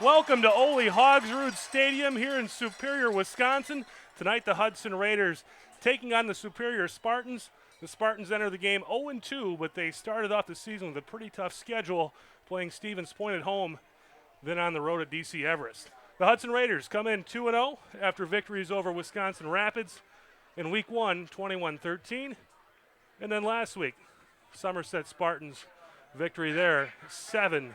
Welcome to Ole Hogsrud Stadium here in Superior, Wisconsin. Tonight the Hudson Raiders taking on the Superior Spartans. The Spartans enter the game 0-2, but they started off the season with a pretty tough schedule, playing Stevens Point at home, then on the road at DC Everest. The Hudson Raiders come in 2-0 after victories over Wisconsin Rapids in Week 1, 21-13. And then last week, Somerset Spartans victory there, 7-6.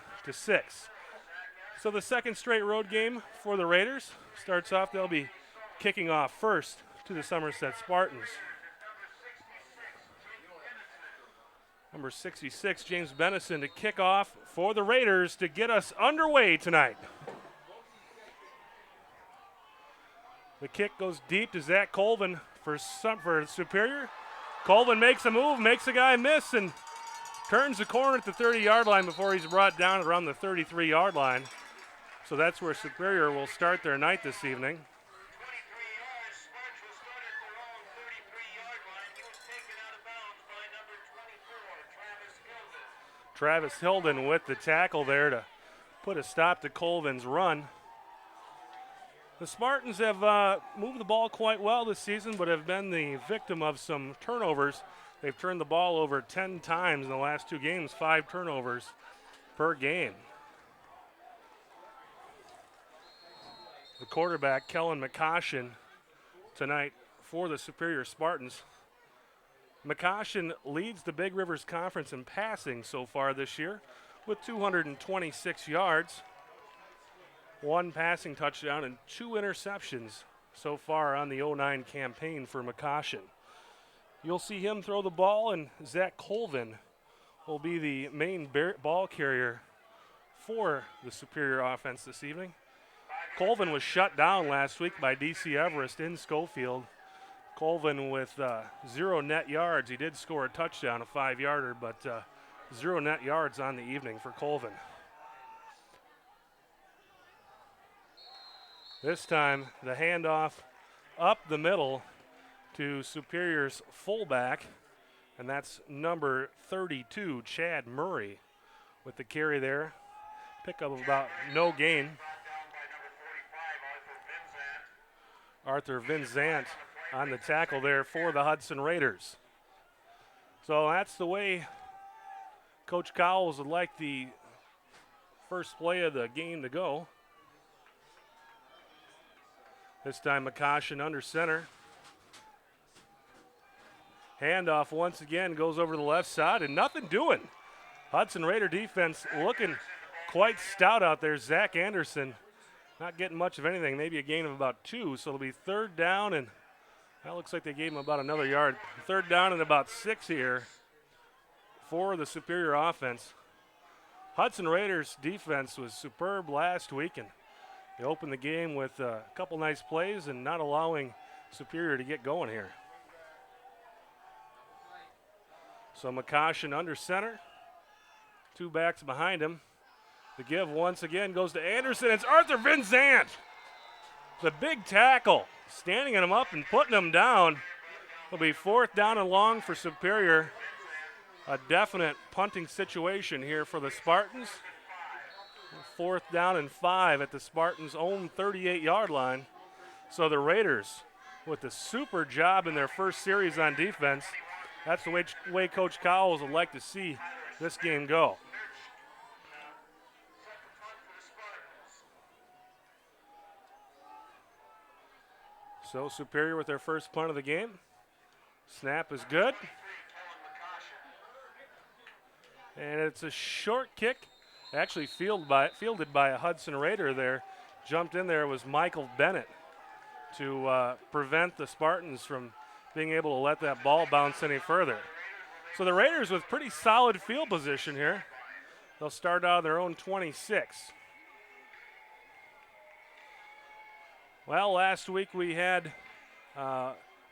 So the second straight road game for the Raiders starts off. They'll be kicking off first to the Somerset Spartans. Number 66, James Bennison, to kick off for the Raiders to get us underway tonight. The kick goes deep to Zach Colvin for Superior. Colvin makes a move, makes a guy miss, and turns the corner at the 30-yard line before he's brought down around the 33-yard line. So that's where Superior will start their night this evening. Travis Hilden with the tackle there to put a stop to Colvin's run. The Spartans have moved the ball quite well this season, but have been the victim of some turnovers. They've turned the ball over 10 times in the last two games, 5 turnovers per game. The quarterback, Kellen McCoshin, tonight for the Superior Spartans. McCoshin leads the Big Rivers Conference in passing so far this year with 226 yards, 1 passing touchdown, and 2 interceptions so far on the 09 campaign for McCoshin. You'll see him throw the ball, and Zach Colvin will be the main ball carrier for the Superior offense this evening. Colvin was shut down last week by DC Everest in Schofield. Colvin with 0 net yards. He did score a touchdown, a 5-yarder, but 0 net yards on the evening for Colvin. This time, the handoff up the middle to Superior's fullback, and that's number 32, Chad Murray, with the carry there. Pickup of about no gain. Arthur Vinzant on the tackle there for the Hudson Raiders. So that's the way Coach Cowles would like the first play of the game to go. This time McCoshin under center. Handoff once again goes over to the left side and nothing doing. Hudson Raider defense looking quite stout out there. Zach Anderson not getting much of anything, maybe a gain of about 2. So it'll be 3rd down, and that looks like they gave him about another yard. 3rd down and about 6 here for the Superior offense. Hudson Raiders defense was superb last week, and they opened the game with a couple nice plays and not allowing Superior to get going here. So McCoshin under center, 2 backs behind him. The give once again goes to Anderson. It's Arthur Vinzant. The big tackle, standing him up and putting him down. It'll be 4th down and long for Superior. A definite punting situation here for the Spartans. 4th down and 5 at the Spartans' own 38-yard line. So the Raiders, with a super job in their first series on defense, that's the way Coach Cowles would like to see this game go. So Superior with their first punt of the game. Snap is good. And it's a short kick, actually fielded by a Hudson Raider there. Jumped in there was Michael Bennett to prevent the Spartans from being able to let that ball bounce any further. So the Raiders with pretty solid field position here. They'll start out of their own 26. Well, last week we had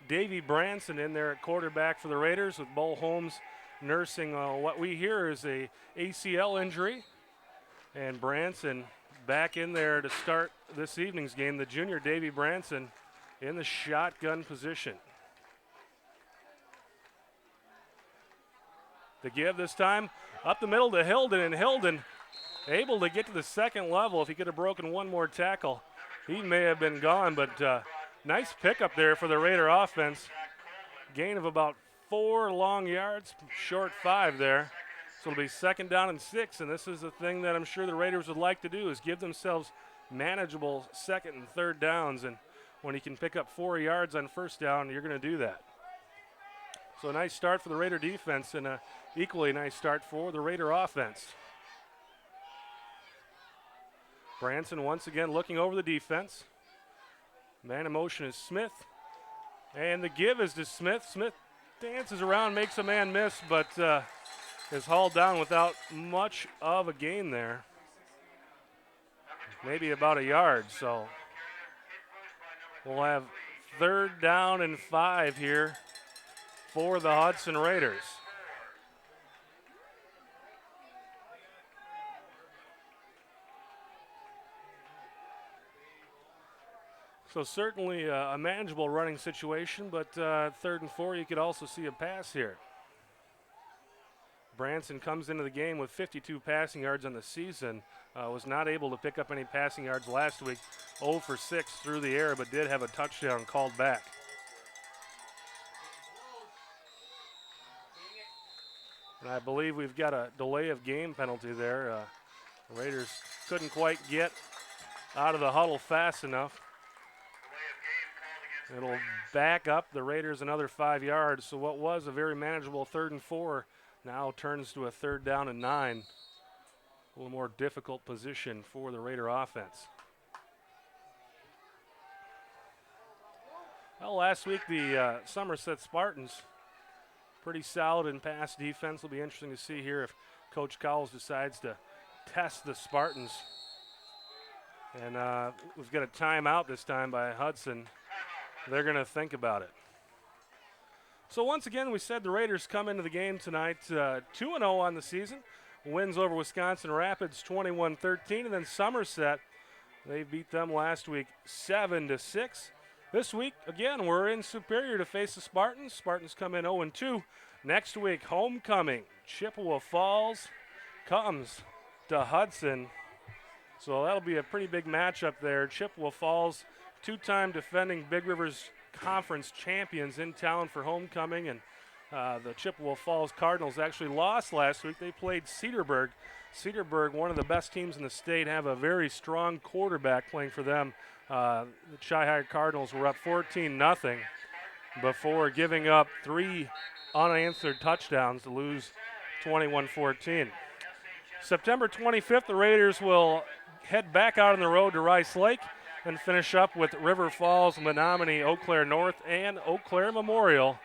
Davey Branson in there at quarterback for the Raiders, with Bo Holmes nursing what we hear is a ACL injury. And Branson back in there to start this evening's game. The junior Davey Branson in the shotgun position. The give this time up the middle to Hilden, and Hilden able to get to the second level. If he could have broken one more tackle, he may have been gone, but nice pickup there for the Raider offense. Gain of about 4 long yards, short 5 there. So it'll be 2nd down and 6, and this is the thing that I'm sure the Raiders would like to do is give themselves manageable 2nd and 3rd downs, and when you can pick up 4 yards on 1st down, you're going to do that. So a nice start for the Raider defense and an equally nice start for the Raider offense. Branson once again looking over the defense. Man in motion is Smith, and the give is to Smith. Smith dances around, makes a man miss, but is hauled down without much of a gain there. Maybe about a yard, so we'll have 3rd down and 5 here for the Hudson Raiders. So certainly a manageable running situation, but 3rd and 4, you could also see a pass here. Branson comes into the game with 52 passing yards on the season. Was not able to pick up any passing yards last week. 0 for 6 through the air, but did have a touchdown called back. And I believe we've got a delay of game penalty there. The Raiders couldn't quite get out of the huddle fast enough. It'll back up the Raiders another 5 yards. So what was a very manageable 3rd and 4 now turns to a 3rd down and 9. A little more difficult position for the Raider offense. Well, last week the Somerset Spartans, pretty solid in pass defense. Will be interesting to see here if Coach Cowles decides to test the Spartans. And we've got a timeout this time by Hudson. They're going to think about it. So once again, we said the Raiders come into the game tonight 2-0 on the season. Wins over Wisconsin Rapids 21-13, and then Somerset, they beat them last week 7-6. This week, again, we're in Superior to face the Spartans. Spartans come in 0-2. Next week, homecoming. Chippewa Falls comes to Hudson. So that'll be a pretty big matchup there. Chippewa Falls, 2-time defending Big Rivers Conference champions in town for homecoming, and the Chippewa Falls Cardinals actually lost last week. They played Cedarburg. Cedarburg, one of the best teams in the state, have a very strong quarterback playing for them. The Chi-High Cardinals were up 14-0 before giving up 3 unanswered touchdowns to lose 21-14. September 25th, the Raiders will head back out on the road to Rice Lake and finish up with River Falls, Menominee, Eau Claire North, and Eau Claire Memorial.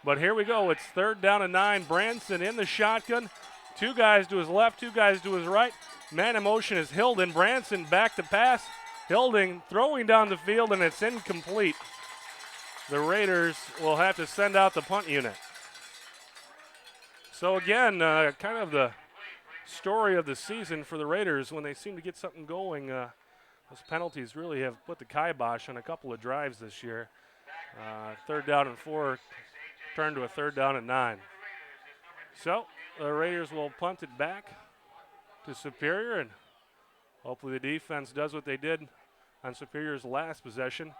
But here we go. It's 3rd down and 9. Branson in the shotgun. 2 guys to his left, 2 guys to his right. Man in motion is Hilden. Branson back to pass. Hilden throwing down the field, and it's incomplete. The Raiders will have to send out the punt unit. So again, kind of the story of the season for the Raiders. When they seem to get something going, those penalties really have put the kibosh on a couple of drives this year. 3rd down and 4 turned to a 3rd down and 9. So the Raiders will punt it back to Superior, and hopefully the defense does what they did on Superior's last possession.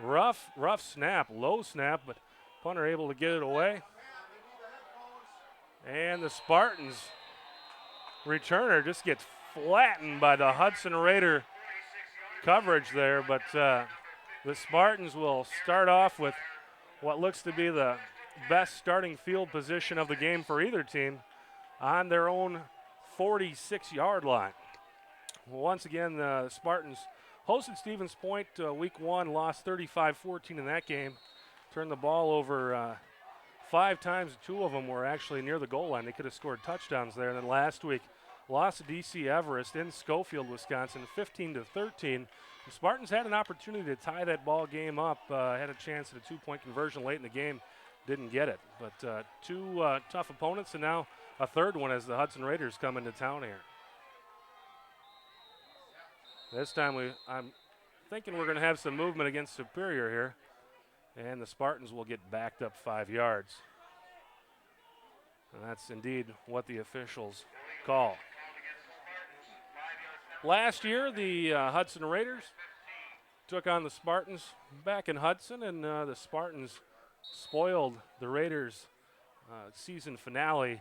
Rough snap, low snap, but punter able to get it away. And the Spartans returner just gets flattened by the Hudson Raider coverage there, but the Spartans will start off with what looks to be the best starting field position of the game for either team on their own 46-yard line. Once again, the Spartans hosted Stevens Point week 1, lost 35-14 in that game. Turned the ball over 5 times. 2 of them were actually near the goal line. They could have scored touchdowns there. And then last week, lost to DC Everest in Schofield, Wisconsin, 15-13. The Spartans had an opportunity to tie that ball game up, had a chance at a 2-point conversion late in the game, didn't get it. But 2 tough opponents, and now a 3rd one as the Hudson Raiders come into town here. This time I'm thinking we're going to have some movement against Superior here, and the Spartans will get backed up 5 yards. And that's indeed what the officials call. Last year, the Hudson Raiders took on the Spartans back in Hudson, and the Spartans spoiled the Raiders' season finale.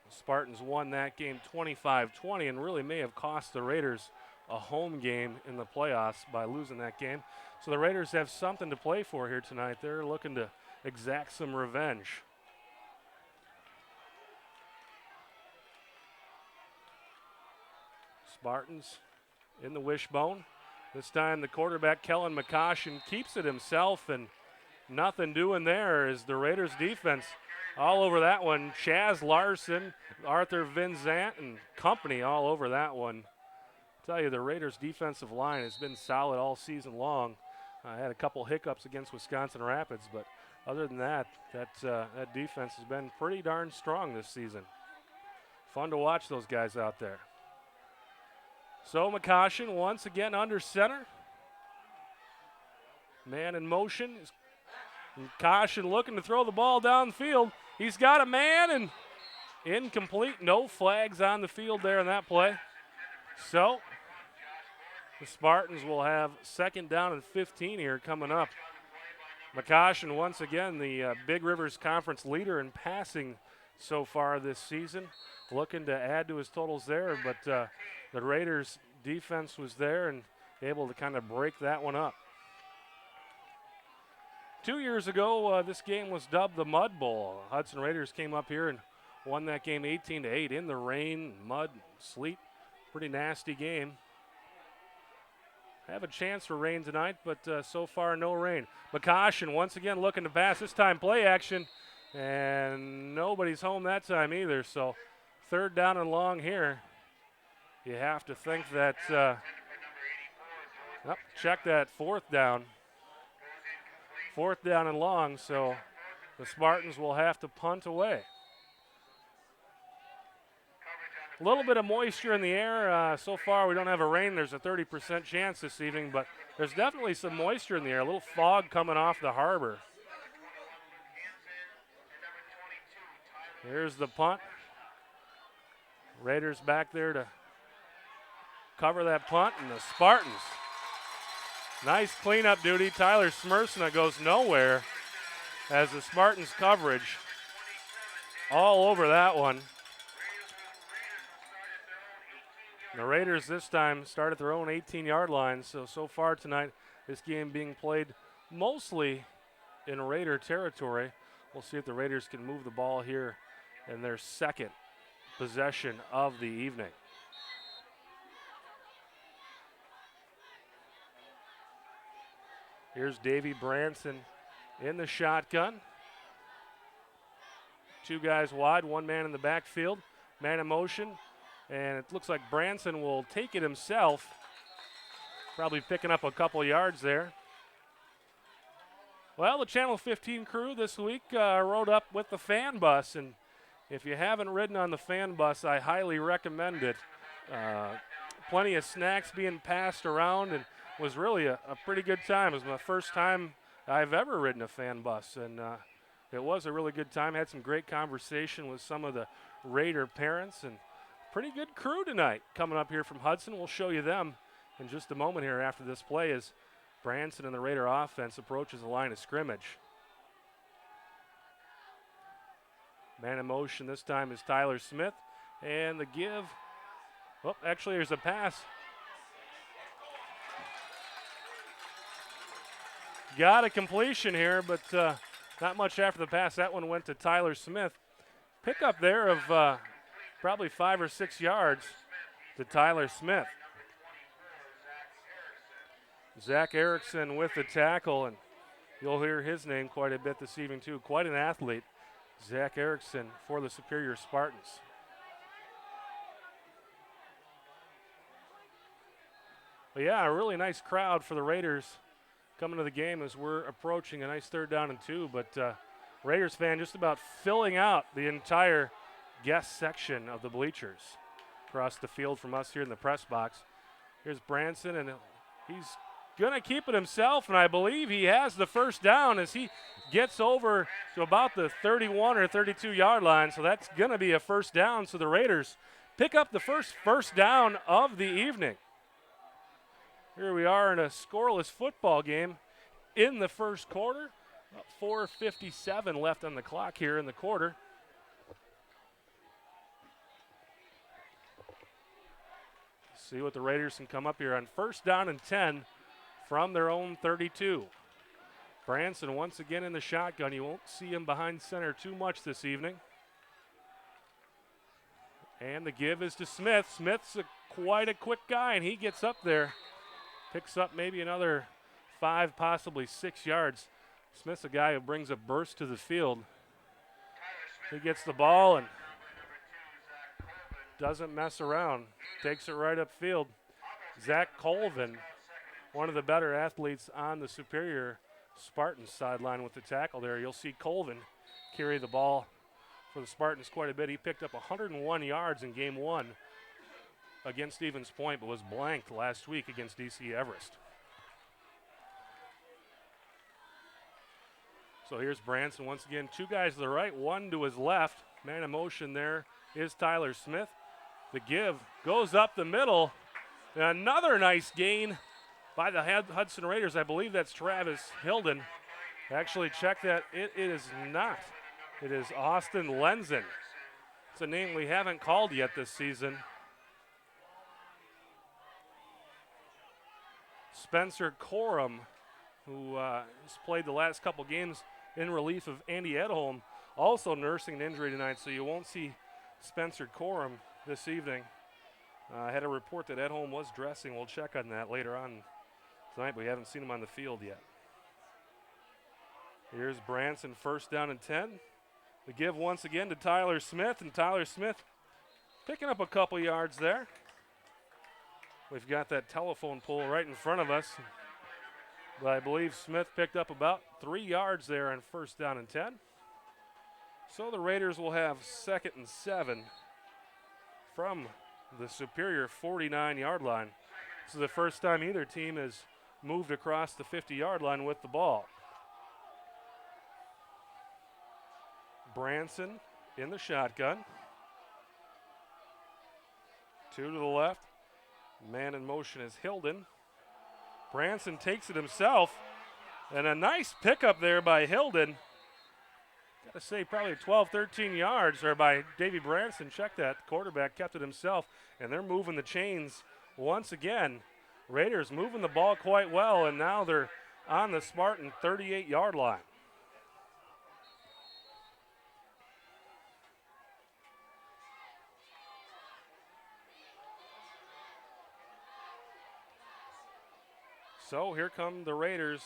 The Spartans won that game 25-20 and really may have cost the Raiders a home game in the playoffs by losing that game. So the Raiders have something to play for here tonight. They're looking to exact some revenge. Spartans in the wishbone. This time the quarterback, Kellen McCoshen, keeps it himself, and nothing doing there as the Raiders defense all over that one. Chaz Larson, Arthur Vinzant, and company all over that one. I tell you, the Raiders defensive line has been solid all season long. I had a couple hiccups against Wisconsin Rapids, but other than that, that defense has been pretty darn strong this season. Fun to watch those guys out there. So McCoshen once again under center. Man in motion. McCoshen looking to throw the ball downfield. He's got a man and incomplete. No flags on the field there in that play. So the Spartans will have 2nd down and 15 here coming up. McCoshen once again the Big Rivers Conference leader in passing so far this season. Looking to add to his totals there, but the Raiders defense was there and able to kind of break that one up. 2 years ago, this game was dubbed the Mud Bowl. Hudson Raiders came up here and won that game 18-8 in the rain, mud, sleet. Pretty nasty game. Have a chance for rain tonight, but so far no rain. McCoshen once again looking to pass. This time play action, and nobody's home that time either. So 3rd down and long here. You have to think that, check that 4th down. 4th down and long, so the Spartans will have to punt away. A little bit of moisture in the air. So far we don't have a rain. There's a 30% chance this evening, but there's definitely some moisture in the air. A little fog coming off the harbor. Here's the punt. Raiders back there to cover that punt, and the Spartans. Nice cleanup duty. Tyler Smersna goes nowhere as the Spartans coverage all over that one. The Raiders this time start at their own 18-yard line. So far tonight, this game being played mostly in Raider territory. We'll see if the Raiders can move the ball here in their 2nd possession of the evening. Here's Davey Branson in the shotgun. 2 guys wide, 1 man in the backfield. Man in motion. And it looks like Branson will take it himself. Probably picking up a couple yards there. Well, the Channel 15 crew this week rode up with the fan bus. And if you haven't ridden on the fan bus, I highly recommend it. Plenty of snacks being passed around, and was really a pretty good time. It was my first time I've ever ridden a fan bus, and it was a really good time. Had some great conversation with some of the Raider parents, and pretty good crew tonight coming up here from Hudson. We'll show you them in just a moment here after this play as Branson and the Raider offense approaches the line of scrimmage. Man in motion this time is Tyler Smith, and the give. Oh, actually there's a pass. Got a completion here, but not much after the pass. That one went to Tyler Smith. Pickup there of probably 5 or 6 yards to Tyler Smith. Zach Erickson with the tackle, and you'll hear his name quite a bit this evening too. Quite an athlete, Zach Erickson for the Superior Spartans. But yeah, a really nice crowd for the Raiders coming to the game as we're approaching a nice 3rd down and 2, but Raiders fan just about filling out the entire guest section of the bleachers across the field from us here in the press box. Here's Branson, and he's going to keep it himself, and I believe he has the 1st down as he gets over to about the 31 or 32 yard line, so that's going to be a 1st down. So the Raiders pick up the first down of the evening. Here we are in a scoreless football game in the first quarter. 4:57 left on the clock here in the quarter. See what the Raiders can come up here on first down and 10 from their own 32. Branson once again in the shotgun. You won't see him behind center too much this evening. And the give is to Smith. Smith's quite a quick guy, and he gets up there. Picks up maybe another 5, possibly 6 yards. Smith's a guy who brings a burst to the field. He gets the ball and doesn't mess around. Takes it right upfield. Zach Colvin, one of the better athletes on the Superior Spartans sideline with the tackle there. You'll see Colvin carry the ball for the Spartans quite a bit. He picked up 101 yards in game 1 against Stevens Point, but was blanked last week against DC Everest. So here's Branson once again. 2 guys to the right, 1 to his left. Man in motion there is Tyler Smith. The give goes up the middle. Another nice gain by the Hudson Raiders. I believe that's Travis Hilden. Actually, check that. It is not. It is Austin Lenzen. It's a name we haven't called yet this season. Spencer Corum, who has played the last couple games in relief of Andy Edholm, also nursing an injury tonight, so you won't see Spencer Corum this evening. I had a report that Edholm was dressing. We'll check on that later on tonight, but we haven't seen him on the field yet. Here's Branson, first down and 10. The give once again to Tyler Smith, and Tyler Smith picking up a couple yards there. We've got that telephone pole right in front of us. But I believe Smith picked up about 3 yards there on first down and 10. So the Raiders will have 2nd and 7 from the Superior 49-yard line. This is the first time either team has moved across the 50-yard line with the ball. Branson in the shotgun. 2 to the left. Man in motion is Hilden. Branson takes it himself. And a nice pickup there by Hilden. Got to say probably 12, 13 yards there by Davey Branson. Check that. The quarterback kept it himself. And they're moving the chains once again. Raiders moving the ball quite well. And now they're on the Spartan 38-yard line. So here come the Raiders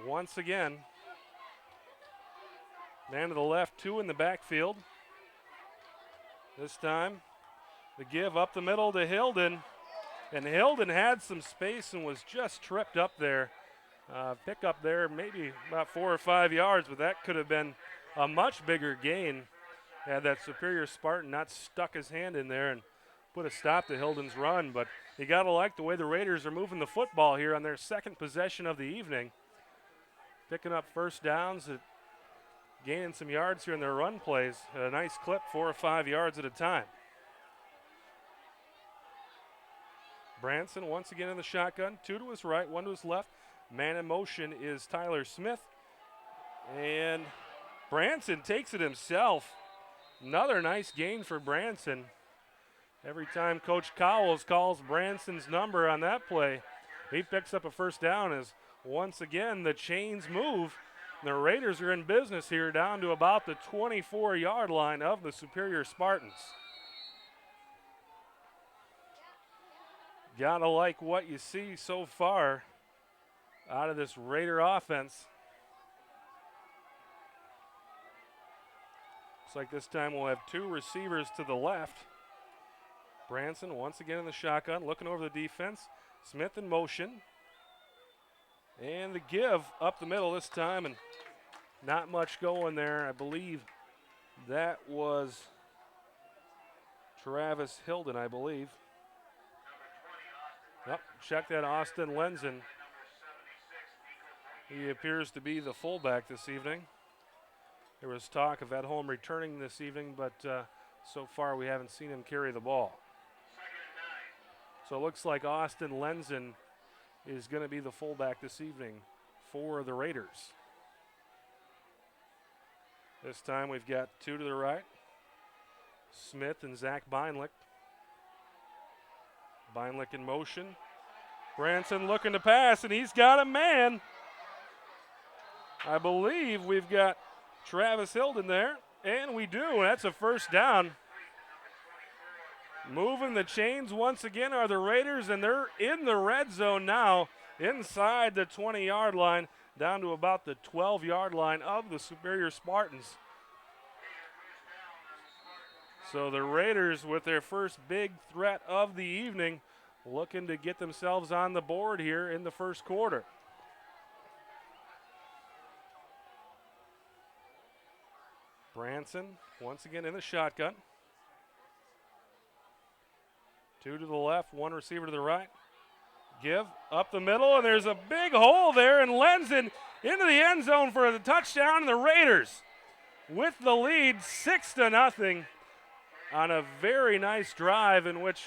once again. Man to the left, 2 in the backfield. This time, the give up the middle to Hilden. And Hilden had some space and was just tripped up there. Pick up there, maybe about 4 or 5 yards, but that could have been a much bigger gain had that Superior Spartan not stuck his hand in there and put a stop to Hilden's run. But you got to like the way the Raiders are moving the football here on their second possession of the evening. Picking up first downs, gaining some yards here in their run plays. A nice clip, 4 or 5 yards at a time. Branson once again in the shotgun. 2 to his right, 1 to his left. Man in motion is Tyler Smith. And Branson takes it himself. Another nice gain for Branson. Every time Coach Cowles calls Branson's number on that play, he picks up a first down as once again the chains move. The Raiders are in business here down to about the 24-yard line of the Superior Spartans. Gotta like what you see so far out of this Raider offense. Looks like this time we'll have 2 receivers to the left. Branson once again in the shotgun, looking over the defense. Smith in motion. And the give up the middle this time, and not much going there. I believe that was Travis Hilden, I believe. Yep, check that, Austin Lenzen. He appears to be the fullback this evening. There was talk of Edholm returning this evening, but So far, we haven't seen him carry the ball. So it looks like Austin Lenzen is going to be the fullback this evening for the Raiders. This time we've got two to the right, Smith and Zach Beinlich. Beinlich in motion. Branson looking to pass, and he's got a man. I believe we've got Travis Hilden there, and we do, and that's a first down. Moving the chains once again are the Raiders, and they're in the red zone now, inside the 20-yard line, down to about the 12-yard line of the Superior Spartans. So the Raiders, with their first big threat of the evening, looking to get themselves on the board here in the first quarter. Branson once again in the shotgun. Two to the left, one receiver to the right. Give up the middle, and there's a big hole there, and Lenzen into the end zone for the touchdown, and the Raiders with the lead 6-0 on a very nice drive in which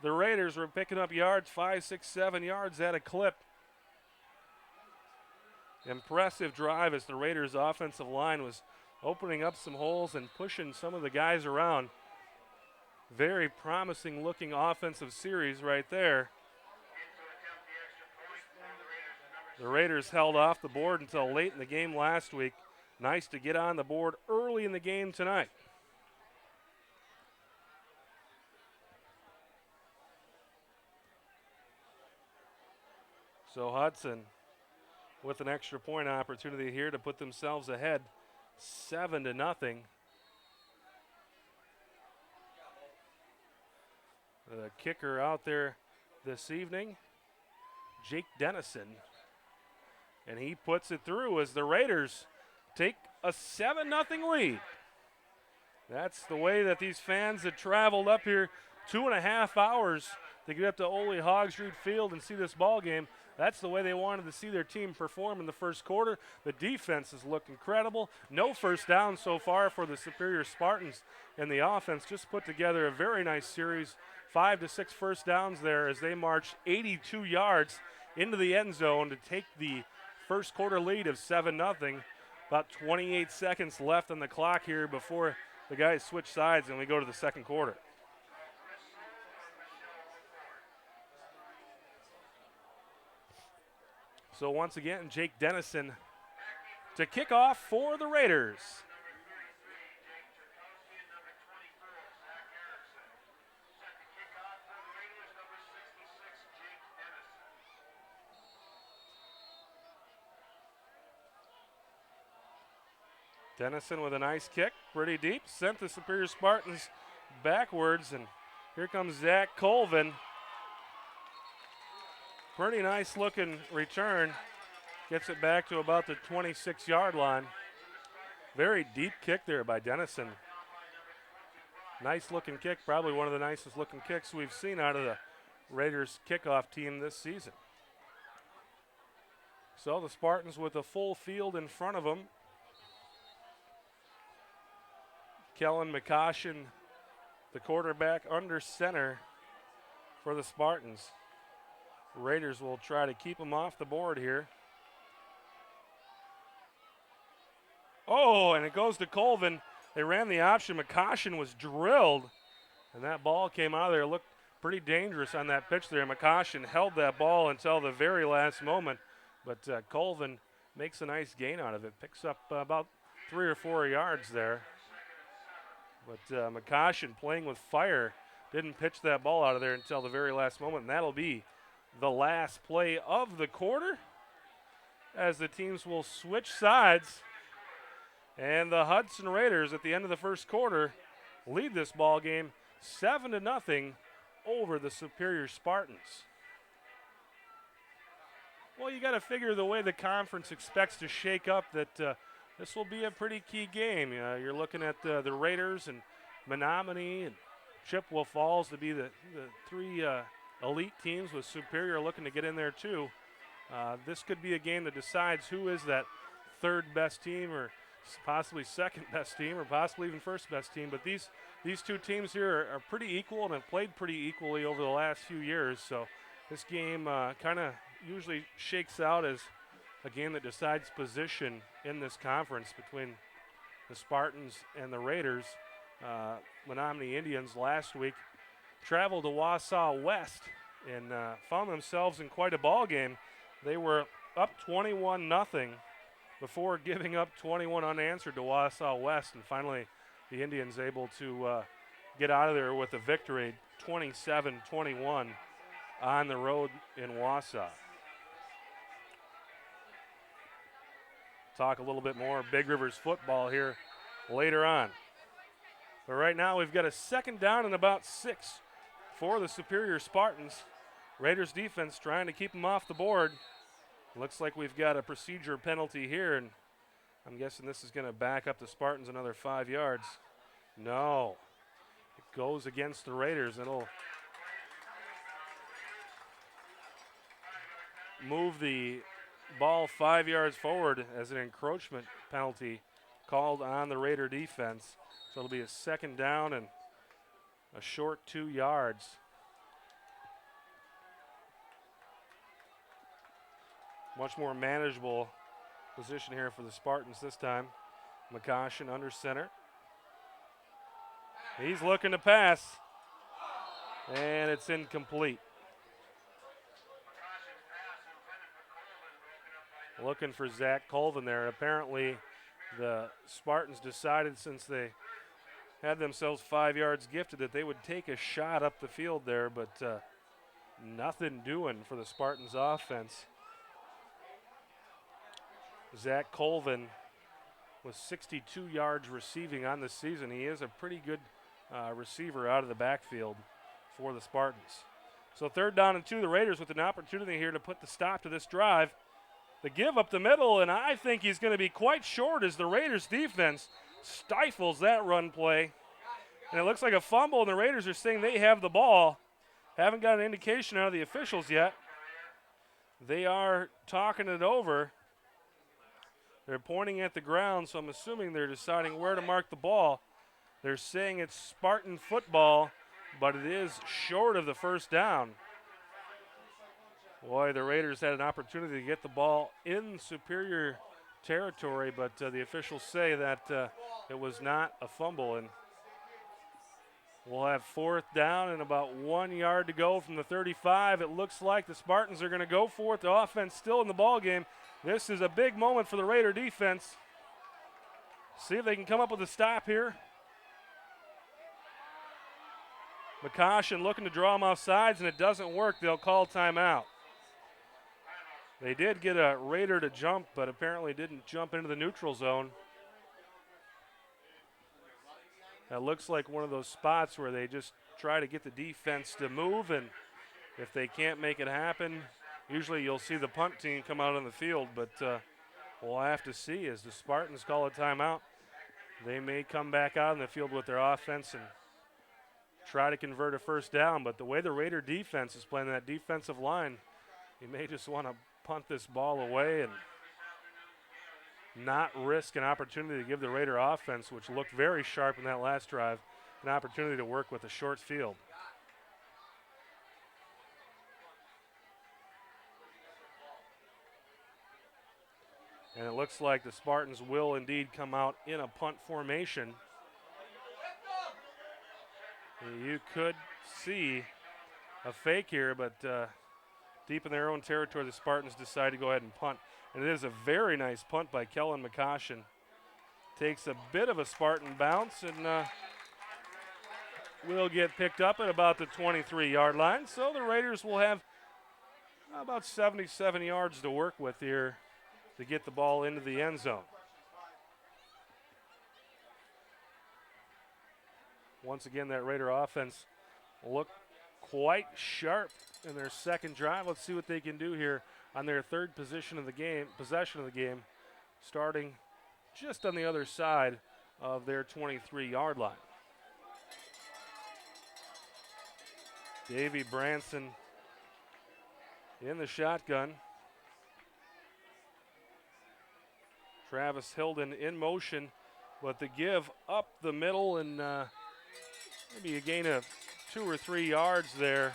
the Raiders were picking up yards, 5, 6, 7 yards at a clip. Impressive drive as the Raiders' offensive line was opening up some holes and pushing some of the guys around. Very promising looking offensive series right there. The Raiders held off the board until late in the game last week. Nice to get on the board early in the game tonight. So Hudson with an extra point opportunity here to put themselves ahead 7-0. The kicker out there this evening, Jake Dennison. And he puts it through as the Raiders take a 7-0 lead. That's the way that these fans had traveled up here 2.5 hours to get up to Ole Hogsrud Field and see this ball game. That's the way they wanted to see their team perform in the first quarter. The defense has looked incredible. No first down so far for the Superior Spartans, and the offense just put together a very nice series. 5 to 6 first downs there as they march 82 yards into the end zone to take the first quarter lead of 7-0. About 28 seconds left on the clock here before the guys switch sides and we go to the second quarter. So once again, Jake Dennison to kick off for the Raiders. Dennison with a nice kick, pretty deep, sent the Superior Spartans backwards, and here comes Zach Colvin. Pretty nice looking return. Gets it back to about the 26-yard line. Very deep kick there by Dennison. Nice looking kick, probably one of the nicest looking kicks we've seen out of the Raiders kickoff team this season. So the Spartans with a full field in front of them. Kellen McCoshen, the quarterback, under center for the Spartans. Raiders will try to keep them off the board here. Oh, and it goes to Colvin. They ran the option. McCoshen was drilled, and that ball came out of there. It looked pretty dangerous on that pitch there. McCoshen held that ball until the very last moment, but Colvin makes a nice gain out of it. Picks up about 3 or 4 yards there. But McCoshen playing with fire didn't pitch that ball out of there until the very last moment, and that'll be the last play of the quarter as the teams will switch sides. And the Hudson Raiders at the end of the first quarter lead this ball game 7-0 over the Superior Spartans. Well, you got to figure the way the conference expects to shake up that this will be a pretty key game. You're looking at the Raiders and Menominee and Chippewa Falls to be the three elite teams, with Superior looking to get in there too. This could be a game that decides who is that third best team or possibly second best team or possibly even first best team. But these two teams here are pretty equal and have played pretty equally over the last few years. So this game kind of usually shakes out as a game that decides position in this conference between the Spartans and the Raiders. Menominee Indians last week traveled to Wausau West and found themselves in quite a ball game. They were up 21-0 before giving up 21 unanswered to Wausau West, and finally the Indians able to get out of there with a victory, 27-21 on the road in Wausau. Talk a little bit more Big Rivers football here later on. But right now we've got a second down and about 6 for the Superior Spartans. Raiders defense trying to keep them off the board. Looks like we've got a procedure penalty here, and I'm guessing this is going to back up the Spartans another 5 yards. No. It goes against the Raiders. It'll move the ball 5 yards forward as an encroachment penalty called on the Raider defense. So it'll be a second down and a short 2 yards. Much more manageable position here for the Spartans this time. McCoshen under center. He's looking to pass, and it's incomplete. Looking for Zach Colvin there. Apparently the Spartans decided, since they had themselves 5 yards gifted, that they would take a shot up the field there, but nothing doing for the Spartans offense. Zach Colvin with 62 yards receiving on the season. He is a pretty good receiver out of the backfield for the Spartans. So third down and 2, the Raiders with an opportunity here to put the stop to this drive. The give up the middle, and I think he's going to be quite short as the Raiders defense stifles that run play. And it looks like a fumble, and the Raiders are saying they have the ball. Haven't got an indication out of the officials yet. They are talking it over. They're pointing at the ground, so I'm assuming they're deciding where to mark the ball. They're saying it's Spartan football, but it is short of the first down. Boy, the Raiders had an opportunity to get the ball in Superior territory, but the officials say that it was not a fumble. And we'll have fourth down and about 1 yard to go from the 35. It looks like the Spartans are going to go for it. The offense still in the ball game. This is a big moment for the Raider defense. See if they can come up with a stop here. McCoshen looking to draw him off sides, and it doesn't work. They'll call timeout. They did get a Raider to jump, but apparently didn't jump into the neutral zone. That looks like one of those spots where they just try to get the defense to move, and if they can't make it happen, usually you'll see the punt team come out on the field, but we'll have to see as the Spartans call a timeout. They may come back out on the field with their offense and try to convert a first down, but the way the Raider defense is playing, that defensive line, you may just want to punt this ball away and not risk an opportunity to give the Raider offense, which looked very sharp in that last drive, an opportunity to work with a short field. And it looks like the Spartans will indeed come out in a punt formation. You could see a fake here, but deep in their own territory, the Spartans decide to go ahead and punt. And it is a very nice punt by Kellen McCoshen. Takes a bit of a Spartan bounce and will get picked up at about the 23-yard line. So the Raiders will have about 77 yards to work with here to get the ball into the end zone. Once again, that Raider offense looked quite sharp in their second drive. Let's see what they can do here on their third possession of the game, starting just on the other side of their 23-yard line. Davey Branson in the shotgun. Travis Hilden in motion, but the give up the middle and maybe a gain of 2 or 3 yards there.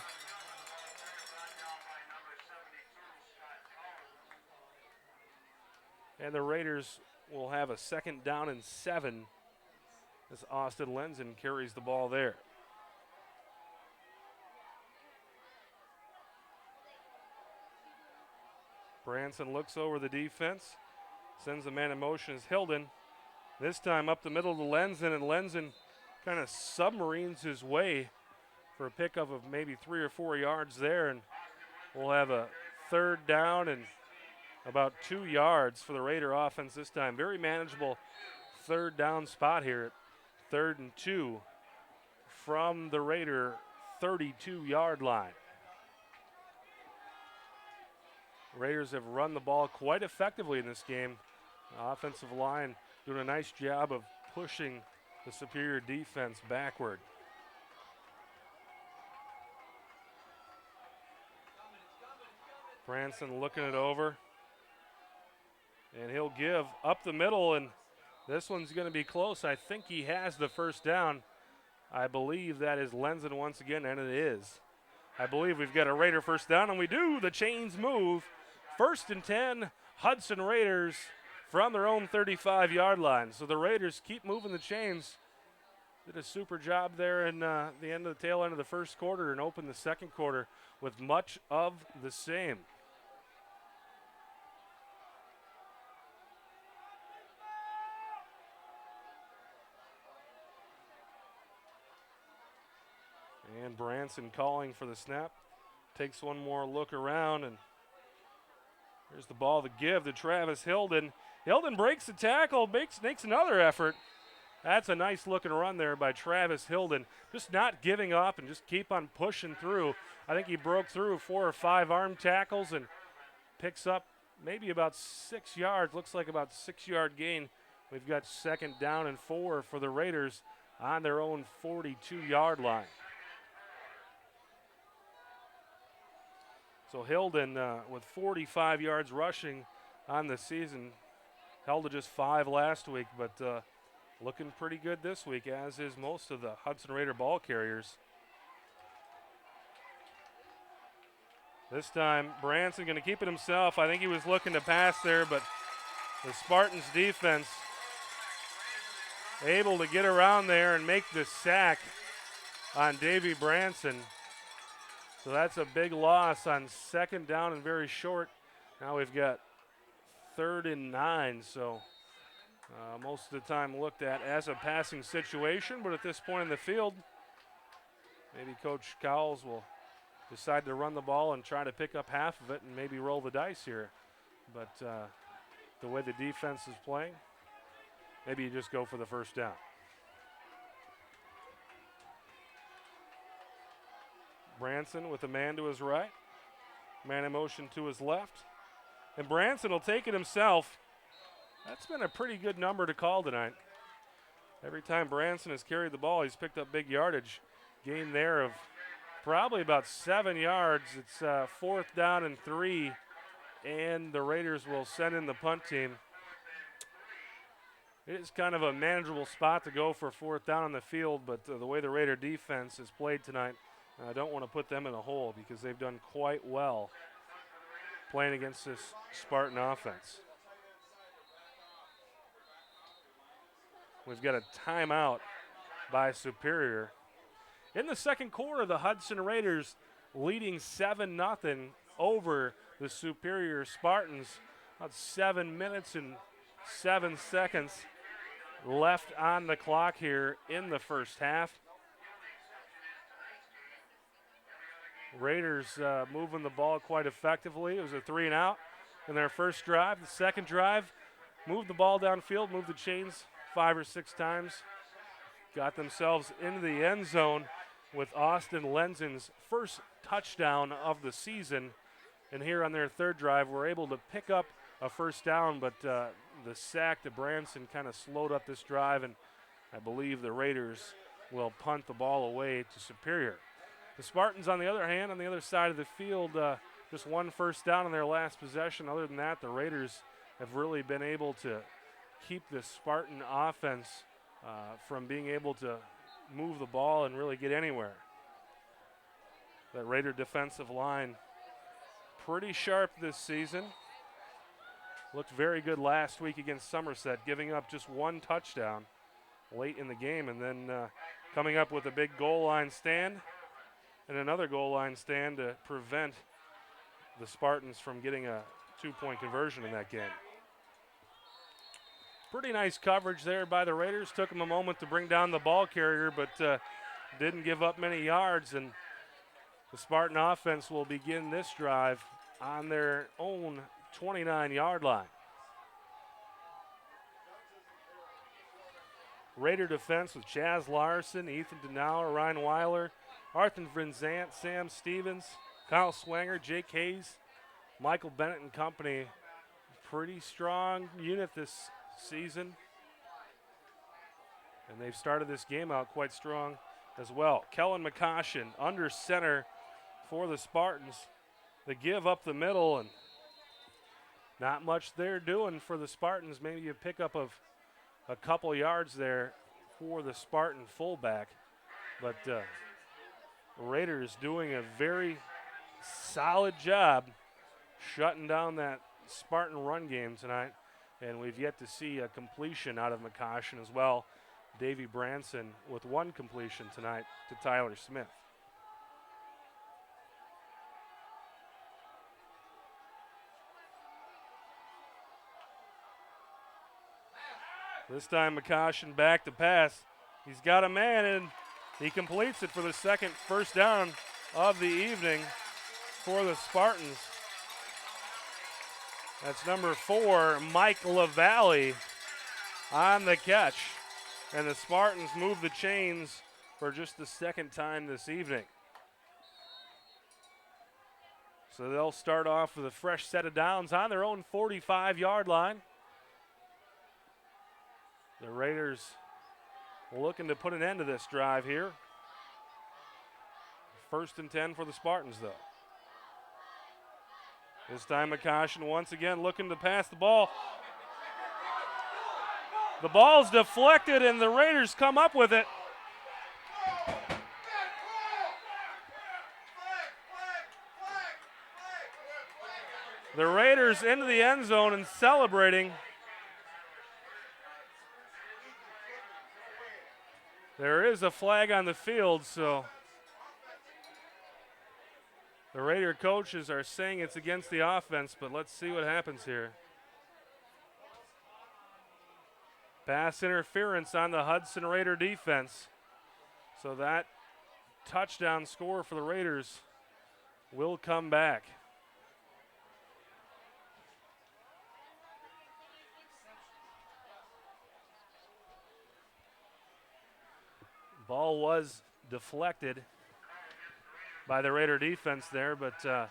And the Raiders will have a 2nd down and 7 as Austin Lenzen carries the ball there. Branson looks over the defense, sends the man in motion as Hilden. This time up the middle to Lenzen, and Lenzen kind of submarines his way for a pickup of maybe 3 or 4 yards there, and we'll have a 3rd down and about 2 yards for the Raider offense this time. Very manageable 3rd down spot here at 3rd and 2 from the Raider 32-yard line. Raiders have run the ball quite effectively in this game. The offensive line doing a nice job of pushing the Superior defense backward. Branson looking it over. And he'll give up the middle, and this one's going to be close. I think he has the 1st down. I believe that is Lenzen once again, and it is. I believe we've got a Raider 1st down, and we do. The chains move. 1st and 10, Hudson Raiders from their own 35-yard line. So the Raiders keep moving the chains. Did a super job there in the end of the tail end of the 1st quarter and opened the 2nd quarter with much of the same. And Branson calling for the snap. Takes one more look around, and here's the ball to give to Travis Hilden. Hilden breaks the tackle, makes another effort. That's a nice looking run there by Travis Hilden. Just not giving up and just keep on pushing through. I think he broke through 4 or 5 arm tackles and picks up maybe about 6 yards. Looks like about 6-yard gain. We've got 2nd down and 4 for the Raiders on their own 42-yard line. So Hilden with 45 yards rushing on the season. Held to just 5 last week, but looking pretty good this week, as is most of the Hudson Raider ball carriers. This time, Branson going to keep it himself. I think he was looking to pass there, but the Spartans defense able to get around there and make the sack on Davey Branson. So that's a big loss on 2nd down and very short. Now we've got 3rd and 9, so most of the time looked at as a passing situation, but at this point in the field, maybe Coach Cowles will decide to run the ball and try to pick up half of it and maybe roll the dice here. But the way the defense is playing, maybe you just go for the 1st down. Branson with a man to his right, man in motion to his left, and Branson will take it himself. That's been a pretty good number to call tonight. Every time Branson has carried the ball, he's picked up big yardage. Gain there of probably about 7 yards. It's 4th down and 3, and the Raiders will send in the punt team. It is kind of a manageable spot to go for 4th down on the field, but the way the Raider defense has played tonight, I don't want to put them in a hole because they've done quite well playing against this Spartan offense. We've got a timeout by Superior. In the 2nd quarter, the Hudson Raiders leading 7-0 over the Superior Spartans. About 7 minutes and 7 seconds left on the clock here in the 1st half. Raiders moving the ball quite effectively. It was a 3-and-out in their 1st drive. The 2nd drive, moved the ball downfield, moved the chains 5 or 6 times. Got themselves into the end zone with Austin Lenzen's 1st touchdown of the season. And here on their 3rd drive, we're able to pick up a 1st down, but the sack to Branson kind of slowed up this drive, and I believe the Raiders will punt the ball away to Superior. The Spartans, on the other hand, on the other side of the field, just 1 1st down on their last possession. Other than that, the Raiders have really been able to keep this Spartan offense from being able to move the ball and really get anywhere. The Raider defensive line pretty sharp this season. Looked very good last week against Somerset, giving up just one touchdown late in the game, and then coming up with a big goal line stand and another goal line stand to prevent the Spartans from getting a 2-point conversion in that game. Pretty nice coverage there by the Raiders. Took them a moment to bring down the ball carrier, but didn't give up many yards, and the Spartan offense will begin this drive on their own 29-yard line. Raider defense with Chaz Larson, Ethan Denauer, Ryan Weiler, Arthur Vincent, Sam Stevens, Kyle Swanger, Jake Hayes, Michael Bennett and company. Pretty strong unit this season. And they've started this game out quite strong as well. Kellen McCoshen under center for the Spartans. The give up the middle, and not much they're doing for the Spartans. Maybe a pickup of a couple yards there for the Spartan fullback. But the Raiders doing a very solid job shutting down that Spartan run game tonight. And we've yet to see a completion out of McCoshen as well. Davey Branson with one completion tonight to Tyler Smith. This time McCoshen back to pass. He's got a man and he completes it for the second first down of the evening for the Spartans. That's number 4, Mike LaValle on the catch. And the Spartans move the chains for just the second time this evening. So they'll start off with a fresh set of downs on their own 45-yard line. The Raiders looking to put an end to this drive here. First and 10 for the Spartans, though. This time McCoshen once again looking to pass the ball. The ball's deflected and the Raiders come up with it. The Raiders into the end zone and celebrating. There is a flag on the field, so the Raider coaches are saying it's against the offense, but let's see what happens here. Pass interference on the Hudson Raider defense. So that touchdown score for the Raiders will come back. Ball was deflected by the Raider defense there, but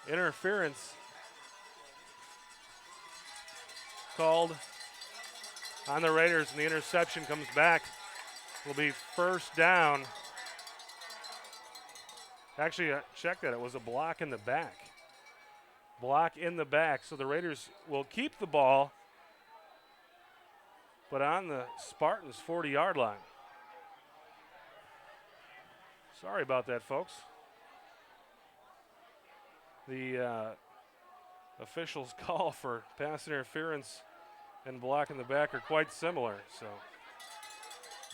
interference called on the Raiders, and the interception comes back. Will be first down. Actually, check that. It was a block in the back. Block in the back. So the Raiders will keep the ball, but on the Spartans' 40-yard line. Sorry about that, folks. The officials' call for pass interference and block in the back are quite similar. So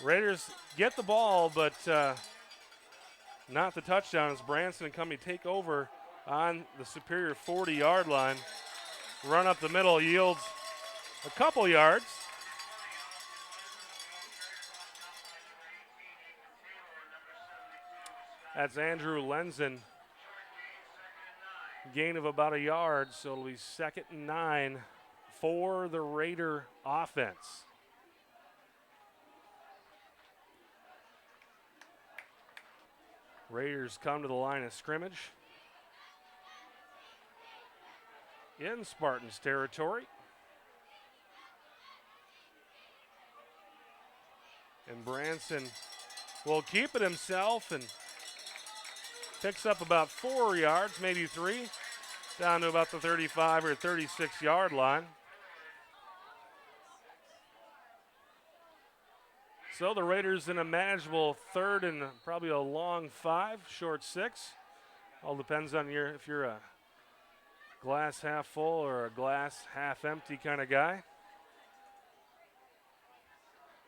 Raiders get the ball, but not the touchdown as Branson and company take over on the Superior 40-yard line. Run up the middle yields a couple yards. That's Andrew Lenzen. Gain of about a yard, so it'll be 2nd and 9 for the Raider offense. Raiders come to the line of scrimmage in Spartans territory. And Branson will keep it himself and picks up about 4 yards, maybe 3, down to about the 35 or 36-yard line. So the Raiders in a manageable third and probably a long 5, short 6. All depends on if you're a glass half full or a glass half empty kind of guy.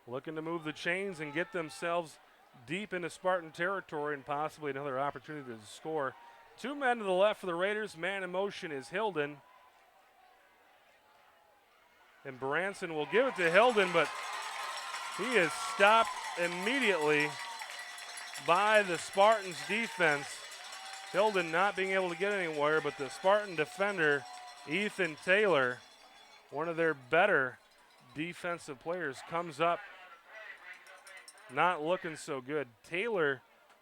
Looking to move the chains and get themselves deep into Spartan territory and possibly another opportunity to score. 2 men to the left for the Raiders. Man in motion is Hilden. And Branson will give it to Hilden, but he is stopped immediately by the Spartans defense. Hilden not being able to get anywhere, but the Spartan defender, Ethan Taylor, one of their better defensive players, comes up not looking so good. Taylor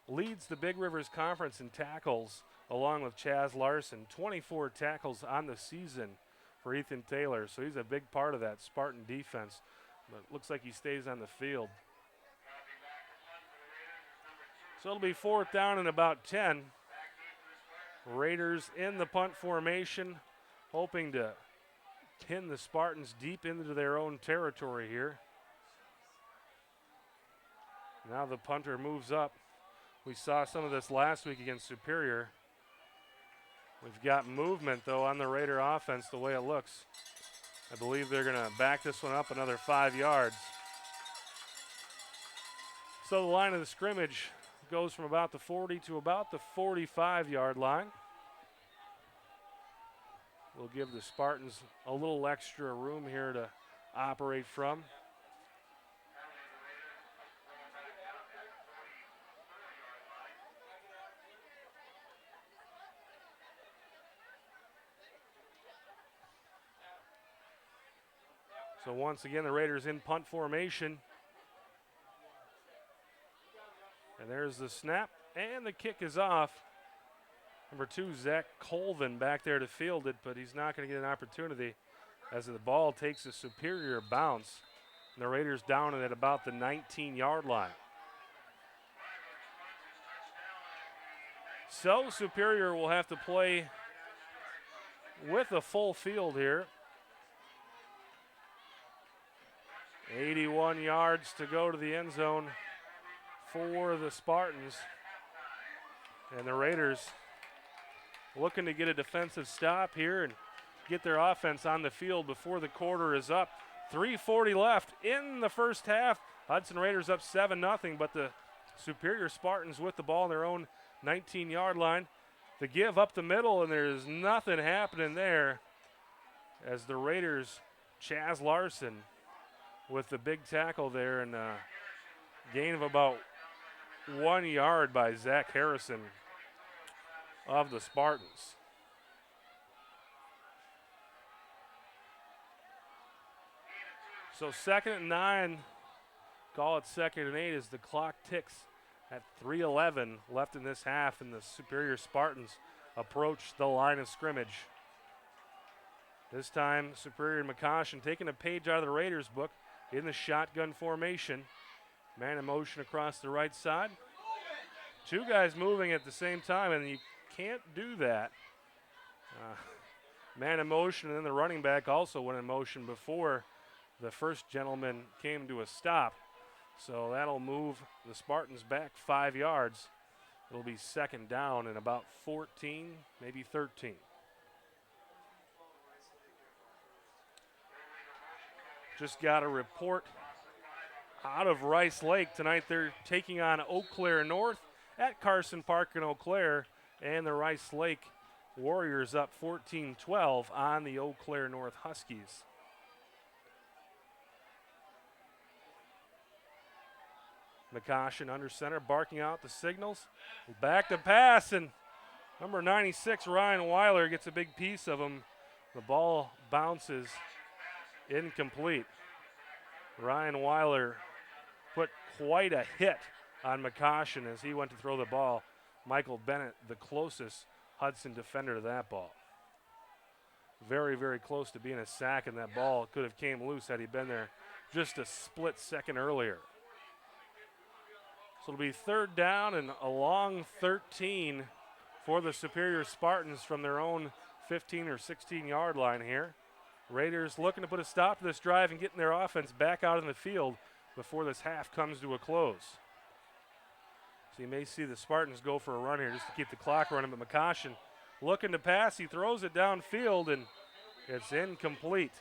leads the Big Rivers Conference in tackles along with Chaz Larson. 24 tackles on the season for Ethan Taylor, so he's a big part of that Spartan defense. But it looks like he stays on the field. So it'll be 4th down and about 10. Raiders in the punt formation, hoping to pin the Spartans deep into their own territory here. Now the punter moves up. We saw some of this last week against Superior. We've got movement, though, on the Raider offense the way it looks. I believe they're going to back this one up another 5 yards. So the line of the scrimmage goes from about the 40 to about the 45-yard line. We'll give the Spartans a little extra room here to operate from. So once again, the Raiders in punt formation. And there's the snap, and the kick is off. Number 2, Zach Colvin back there to field it, but he's not going to get an opportunity as the ball takes a Superior bounce. And the Raiders down at about the 19-yard line. So Superior will have to play with a full field here. 81 yards to go to the end zone for the Spartans. And the Raiders looking to get a defensive stop here and get their offense on the field before the quarter is up. 3:40 left in the first half. Hudson Raiders up 7-0, but the Superior Spartans with the ball on their own 19-yard line. The give up the middle, and there's nothing happening there as the Raiders, Chaz Larson, with the big tackle there, and a gain of about 1 yard by Zach Harrison of the Spartans. So 2nd and 9, call it 2nd and 8 as the clock ticks at 3:11 left in this half, and the Superior Spartans approach the line of scrimmage. This time, Superior and McCoshen taking a page out of the Raiders book in the shotgun formation. Man in motion across the right side. 2 guys moving at the same time, and you can't do that. Man in motion, and then the running back also went in motion before the first gentleman came to a stop. So that'll move the Spartans back 5 yards. It'll be 2nd down and about 14, maybe 13. Just got a report out of Rice Lake. Tonight they're taking on Eau Claire North at Carson Park in Eau Claire, and the Rice Lake Warriors up 14-12 on the Eau Claire North Huskies. McCoshen under center, barking out the signals. Back to pass, and number 96, Ryan Weiler, gets a big piece of him. The ball bounces incomplete. Ryan Weiler put quite a hit on McCoshen as he went to throw the ball. Michael Bennett, the closest Hudson defender to that ball. Very, very close to being a sack, and that ball could have came loose had he been there just a split second earlier. So it'll be 3rd down and a long 13 for the Superior Spartans from their own 15 or 16-yard line here. Raiders looking to put a stop to this drive and getting their offense back out in the field. before this half comes to a close. So you may see the Spartans go for a run here just to keep the clock running, but McCoshen looking to pass. He throws it downfield, and it's incomplete.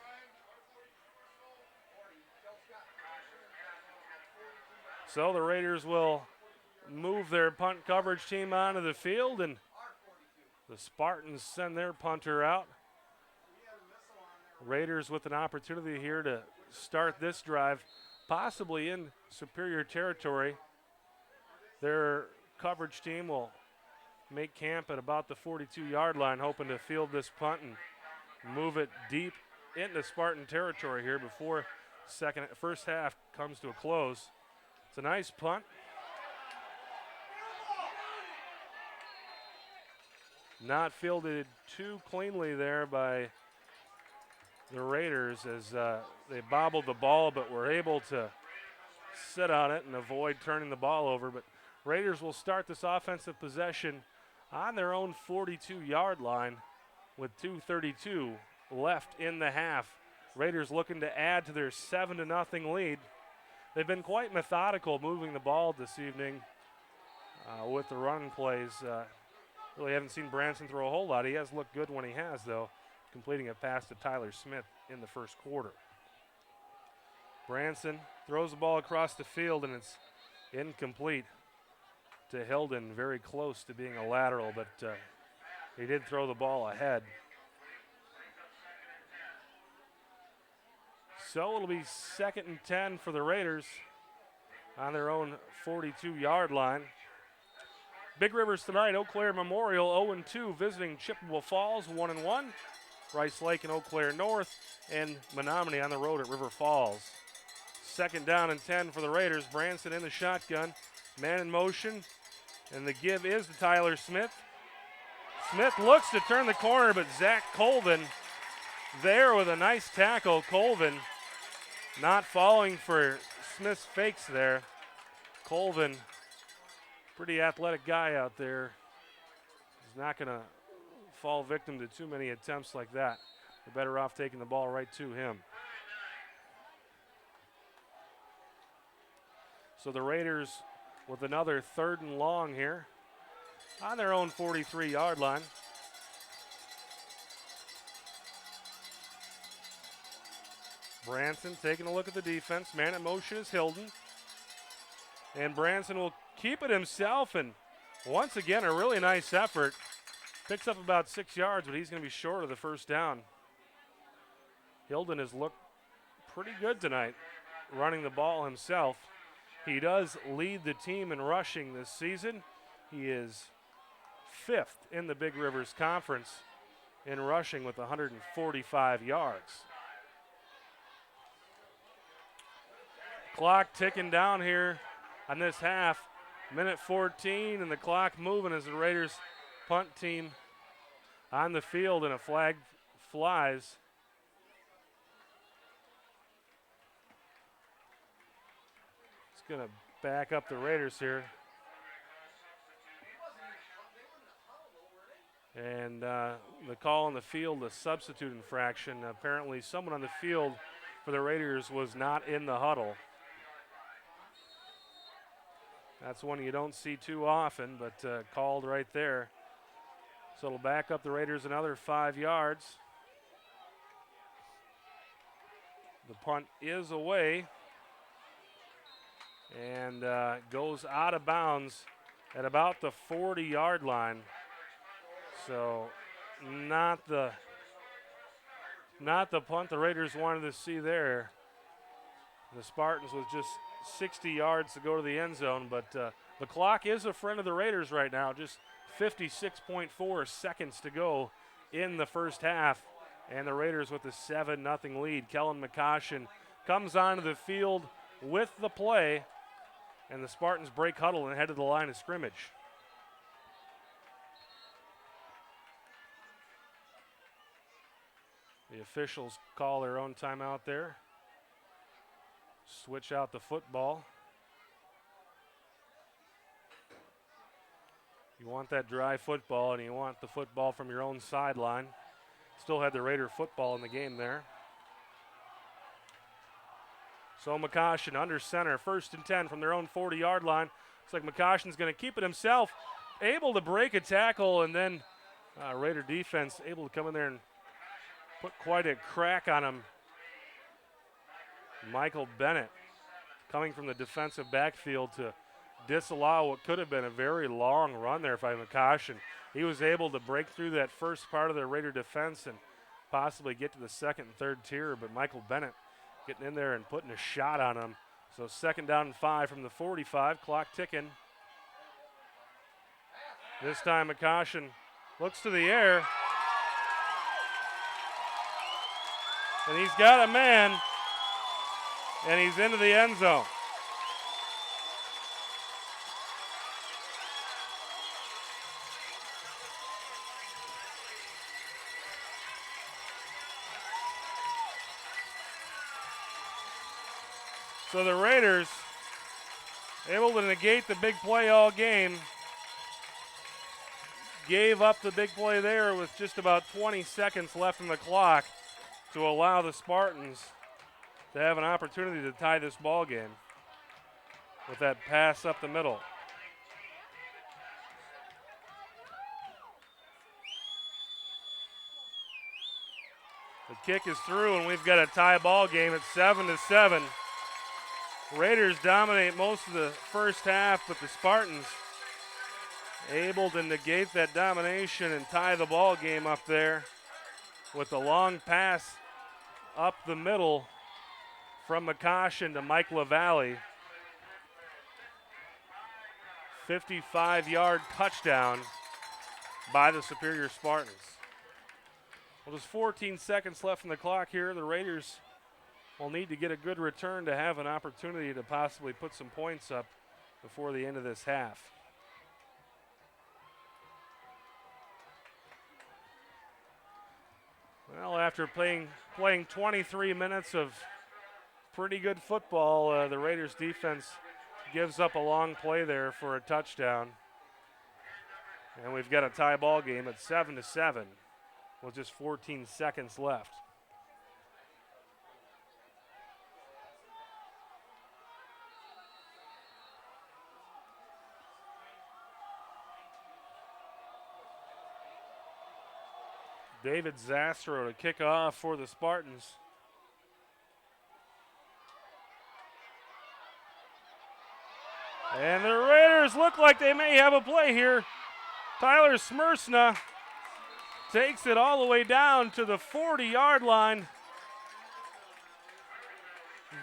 So the Raiders will move their punt coverage team onto the field, and the Spartans send their punter out. Raiders with an opportunity here to start this drive, possibly in Superior territory. Their coverage team will make camp at about the 42-yard line, hoping to field this punt and move it deep into Spartan territory here before first half comes to a close. It's a nice punt. Not fielded too cleanly there by the Raiders as they bobbled the ball, but were able to sit on it and avoid turning the ball over. But Raiders will start this offensive possession on their own 42-yard line with 2:32 left in the half. Raiders looking to add to their 7-0 lead. They've been quite methodical moving the ball this evening with the run plays. Really haven't seen Branson throw a whole lot. He has looked good when he has, though, completing a pass to Tyler Smith in the first quarter. Branson throws the ball across the field, and it's incomplete to Hilden, very close to being a lateral, but he did throw the ball ahead. So it'll be 2nd and 10 for the Raiders on their own 42-yard line. Big Rivers tonight, Eau Claire Memorial 0-2, visiting Chippewa Falls 1-1. Rice Lake and Eau Claire North, and Menominee on the road at River Falls. 2nd down and 10 for the Raiders. Branson in the shotgun, man in motion, and the give is to Tyler Smith. Smith looks to turn the corner, but Zach Colvin there with a nice tackle. Colvin not falling for Smith's fakes there. Colvin, pretty athletic guy out there. He's not going to fall victim to too many attempts like that. They're better off taking the ball right to him. So the Raiders with another 3rd and long here on their own 43-yard line. Branson taking a look at the defense. Man in motion is Hilden. And Branson will keep it himself, and once again a really nice effort. Picks up about 6 yards, but he's going to be short of the first down. Hilden has looked pretty good tonight, running the ball himself. He does lead the team in rushing this season. He is 5th in the Big Rivers Conference in rushing with 145 yards. Clock ticking down here on this half. Minute 14, and the clock moving as the Raiders punt team on the field, and a flag flies. It's going to back up the Raiders here. And the call on the field, a substitute infraction. Apparently someone on the field for the Raiders was not in the huddle. That's one you don't see too often, but called right there. So it'll back up the Raiders another 5 yards. The punt is away and goes out of bounds at about the 40-yard line. So not the punt the Raiders wanted to see there. The Spartans with just 60 yards to go to the end zone, but the clock is a friend of the Raiders right now. Just 56.4 seconds to go in the first half, and the Raiders with a 7-0 lead. Kellen McCoshen comes onto the field with the play, and the Spartans break huddle and head to the line of scrimmage. The officials call their own timeout there. Switch out the football. You want that dry football, and you want the football from your own sideline. Still had the Raider football in the game there. So McCoshen under center, 1st and 10 from their own 40-yard line. Looks like McCoshen's going to keep it himself, able to break a tackle, and then Raider defense able to come in there and put quite a crack on him. Michael Bennett coming from the defensive backfield to disallow what could have been a very long run there by McCoshen. He was able to break through that first part of the Raider defense and possibly get to the second and third tier, but Michael Bennett getting in there and putting a shot on him. So 2nd down and 5 from the 45, clock ticking. This time McCoshen looks to the air, and he's got a man, and he's into the end zone. So the Raiders able to negate the big play all game. Gave up the big play there with just about 20 seconds left in the clock to allow the Spartans to have an opportunity to tie this ball game with that pass up the middle. The kick is through, and we've got a tie ball game at 7-7. Raiders dominate most of the first half, but the Spartans able to negate that domination and tie the ball game up there with a long pass up the middle from McCoshen to Mike LaValle. 55-yard touchdown by the Superior Spartans. Well, there's 14 seconds left in the clock here. The Raiders will need to get a good return to have an opportunity to possibly put some points up before the end of this half. Well, after playing 23 minutes of pretty good football, the Raiders defense gives up a long play there for a touchdown. And we've got a tie ball game at 7-7 with just 14 seconds left. David Zastro to kick off for the Spartans. And the Raiders look like they may have a play here. Tyler Smersna takes it all the way down to the 40-yard line.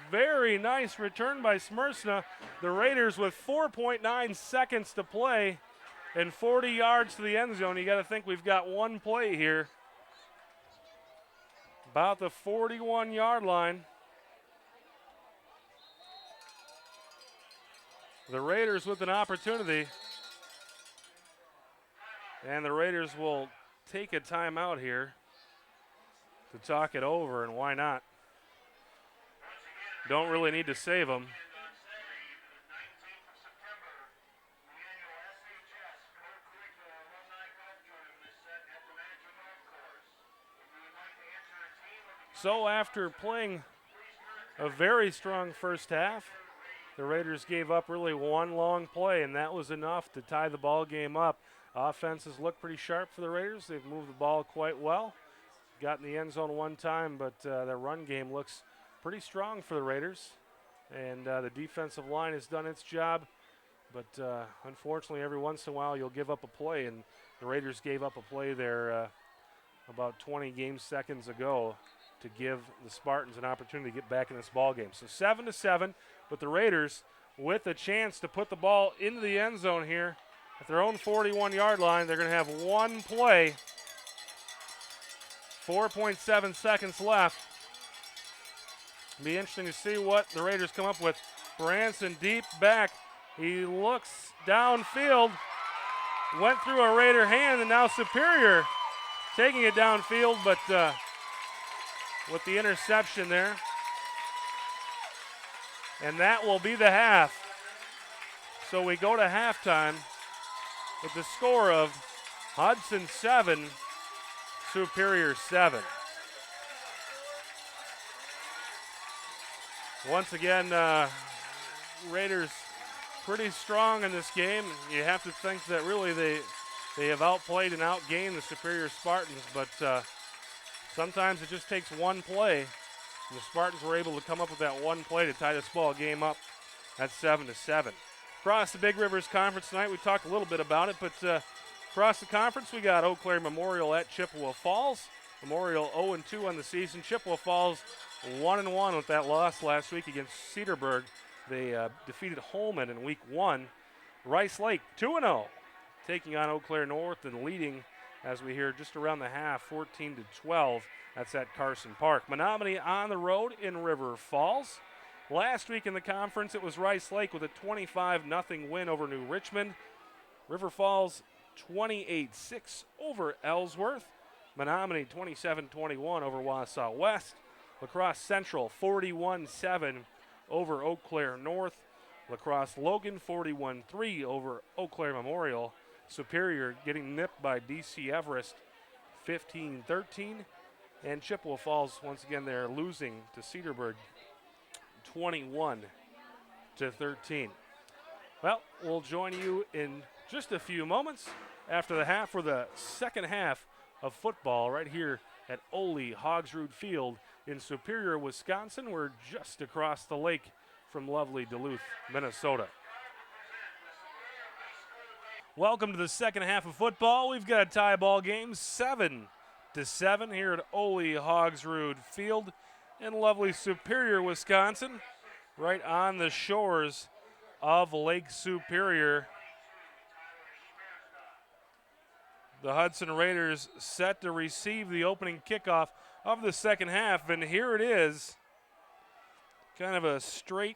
Very nice return by Smersna. The Raiders with 4.9 seconds to play and 40 yards to the end zone. You got to think we've got one play here. About the 41-yard line. The Raiders with an opportunity. And the Raiders will take a timeout here to talk it over, and why not? Don't really need to save them. So after playing a very strong first half, the Raiders gave up really one long play, and that was enough to tie the ball game up. Offenses look pretty sharp for the Raiders. They've moved the ball quite well. Got in the end zone one time, but their run game looks pretty strong for the Raiders. And the defensive line has done its job. But unfortunately, every once in a while, you'll give up a play. And the Raiders gave up a play there about 20 game seconds ago to give the Spartans an opportunity to get back in this ball game. So 7-7, but the Raiders with a chance to put the ball into the end zone here at their own 41-yard line. They're going to have one play. 4.7 seconds left. Be interesting to see what the Raiders come up with. Branson deep back. He looks downfield. Went through a Raider hand, and now Superior taking it downfield, but with the interception there. And that will be the half. So we go to halftime with the score of Hudson 7, Superior 7. Once again, Raiders pretty strong in this game. You have to think that really they have outplayed and outgained the Superior Spartans, but sometimes it just takes one play. And the Spartans were able to come up with that one play to tie this ball game up at 7-7. Across the Big Rivers Conference tonight, we talked a little bit about it, but across the conference, we got Eau Claire Memorial at Chippewa Falls. Memorial 0-2 on the season. Chippewa Falls 1-1 with that loss last week against Cedarburg. They defeated Holman in week 1. Rice Lake 2-0, taking on Eau Claire North and leading, as we hear, just around the half, 14-12. That's at Carson Park. Menominee on the road in River Falls. Last week in the conference, it was Rice Lake with a 25-0 win over New Richmond. River Falls 28-6 over Ellsworth. Menominee 27-21 over Wausau West. La Crosse Central 41-7 over Eau Claire North. La Crosse Logan 41-3 over Eau Claire Memorial. Superior getting nipped by DC Everest 15-13. And Chippewa Falls, once again, they're losing to Cedarburg 21-13. Well, we'll join you in just a few moments after the half for the second half of football right here at Ole Hogsrud Field in Superior, Wisconsin. We're just across the lake from lovely Duluth, Minnesota. Welcome to the second half of football. We've got a tie ball game, 7-7 here at Ole Hogsrud Field in lovely Superior, Wisconsin, right on the shores of Lake Superior. The Hudson Raiders set to receive the opening kickoff of the second half, and here it is. Kind of a straight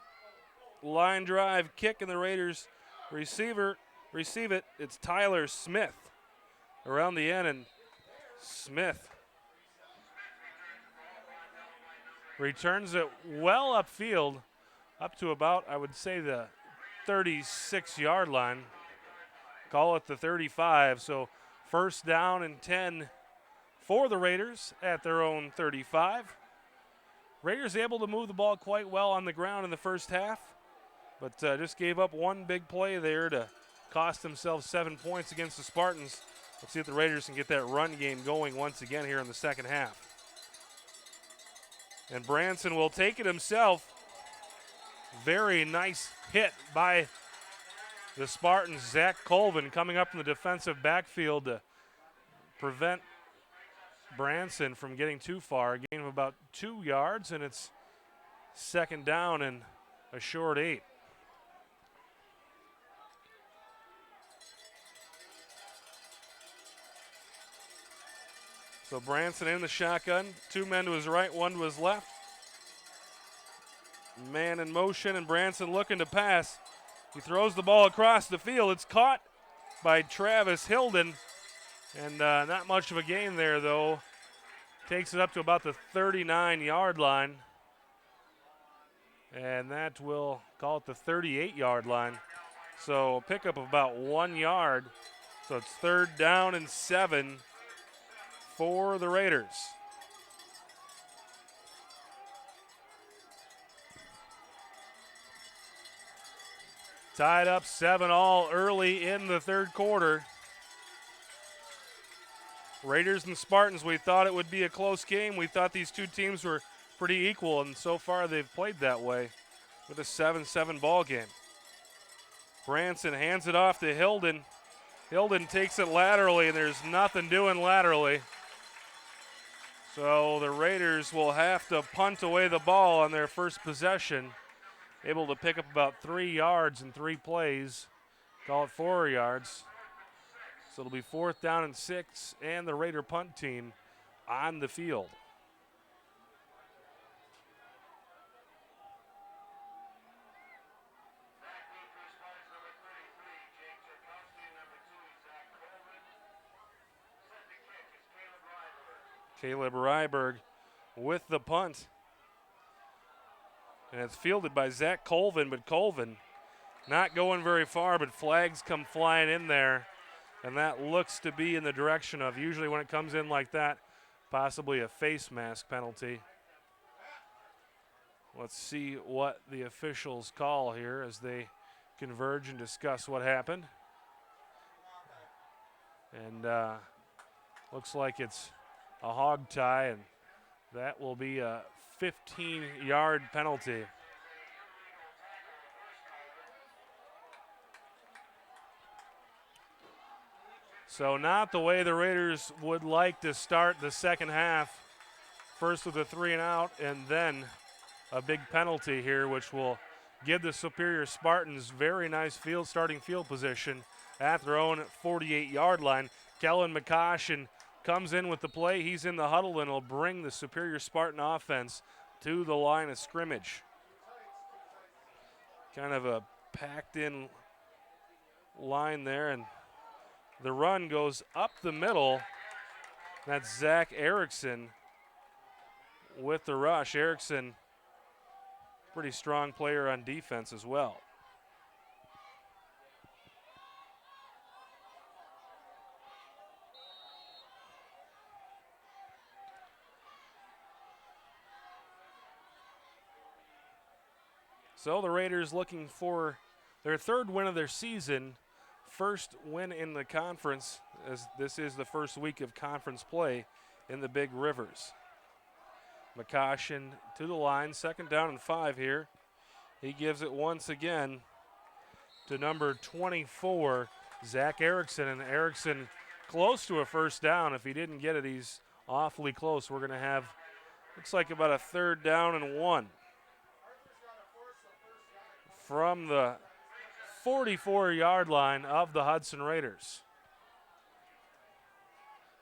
line drive kick, and the Raiders receive it. It's Tyler Smith around the end, and Smith returns it well upfield, up to about, I would say, the 36-yard line. Call it the 35, so first down and 10 for the Raiders at their own 35. Raiders able to move the ball quite well on the ground in the first half, but just gave up one big play there to cost themselves 7 points against the Spartans. Let's see if the Raiders can get that run game going once again here in the second half. And Branson will take it himself. Very nice hit by the Spartans. Zach Colvin coming up in the defensive backfield to prevent Branson from getting too far. A gain of about 2 yards, and it's second down and a short 8. So Branson in the shotgun. 2 men to his right, 1 to his left. Man in motion, and Branson looking to pass. He throws the ball across the field. It's caught by Travis Hilden. And not much of a gain there, though. Takes it up to about the 39-yard line. And that will call it the 38-yard line. So a pickup of about 1 yard. So it's third down and 7 for the Raiders. Tied up 7-all early in the third quarter. Raiders and Spartans, we thought it would be a close game. We thought these two teams were pretty equal, and so far they've played that way with a 7-7 ball game. Branson hands it off to Hilden. Hilden takes it laterally, and there's nothing doing laterally. So the Raiders will have to punt away the ball on their first possession. Able to pick up about 3 yards in 3 plays. Call it 4 yards. So it'll be fourth down and 6, and the Raider punt team on the field. Caleb Ryberg with the punt. And it's fielded by Zach Colvin, but Colvin not going very far, but flags come flying in there. And that looks to be in the direction of, usually when it comes in like that, possibly a face mask penalty. Let's see what the officials call here as they converge and discuss what happened. And looks like it's a hog tie, and that will be a 15-yard penalty. So not the way the Raiders would like to start the second half. First with a 3-and-out, and then a big penalty here, which will give the Superior Spartans very nice starting field position at their own 48-yard line. Kellen McCoshen comes in with the play. He's in the huddle and will bring the Superior Spartan offense to the line of scrimmage. Kind of a packed-in line there, and the run goes up the middle. That's Zach Erickson with the rush. Erickson, pretty strong player on defense as well. So the Raiders looking for their third win of their season, first win in the conference, as this is the first week of conference play in the Big Rivers. McCoshen to the line, 2nd down and 5 here. He gives it once again to number 24, Zach Erickson. And Erickson close to a first down. If he didn't get it, he's awfully close. We're going to have, looks like about a 3rd down and 1. From the 44-yard line of the Hudson Raiders.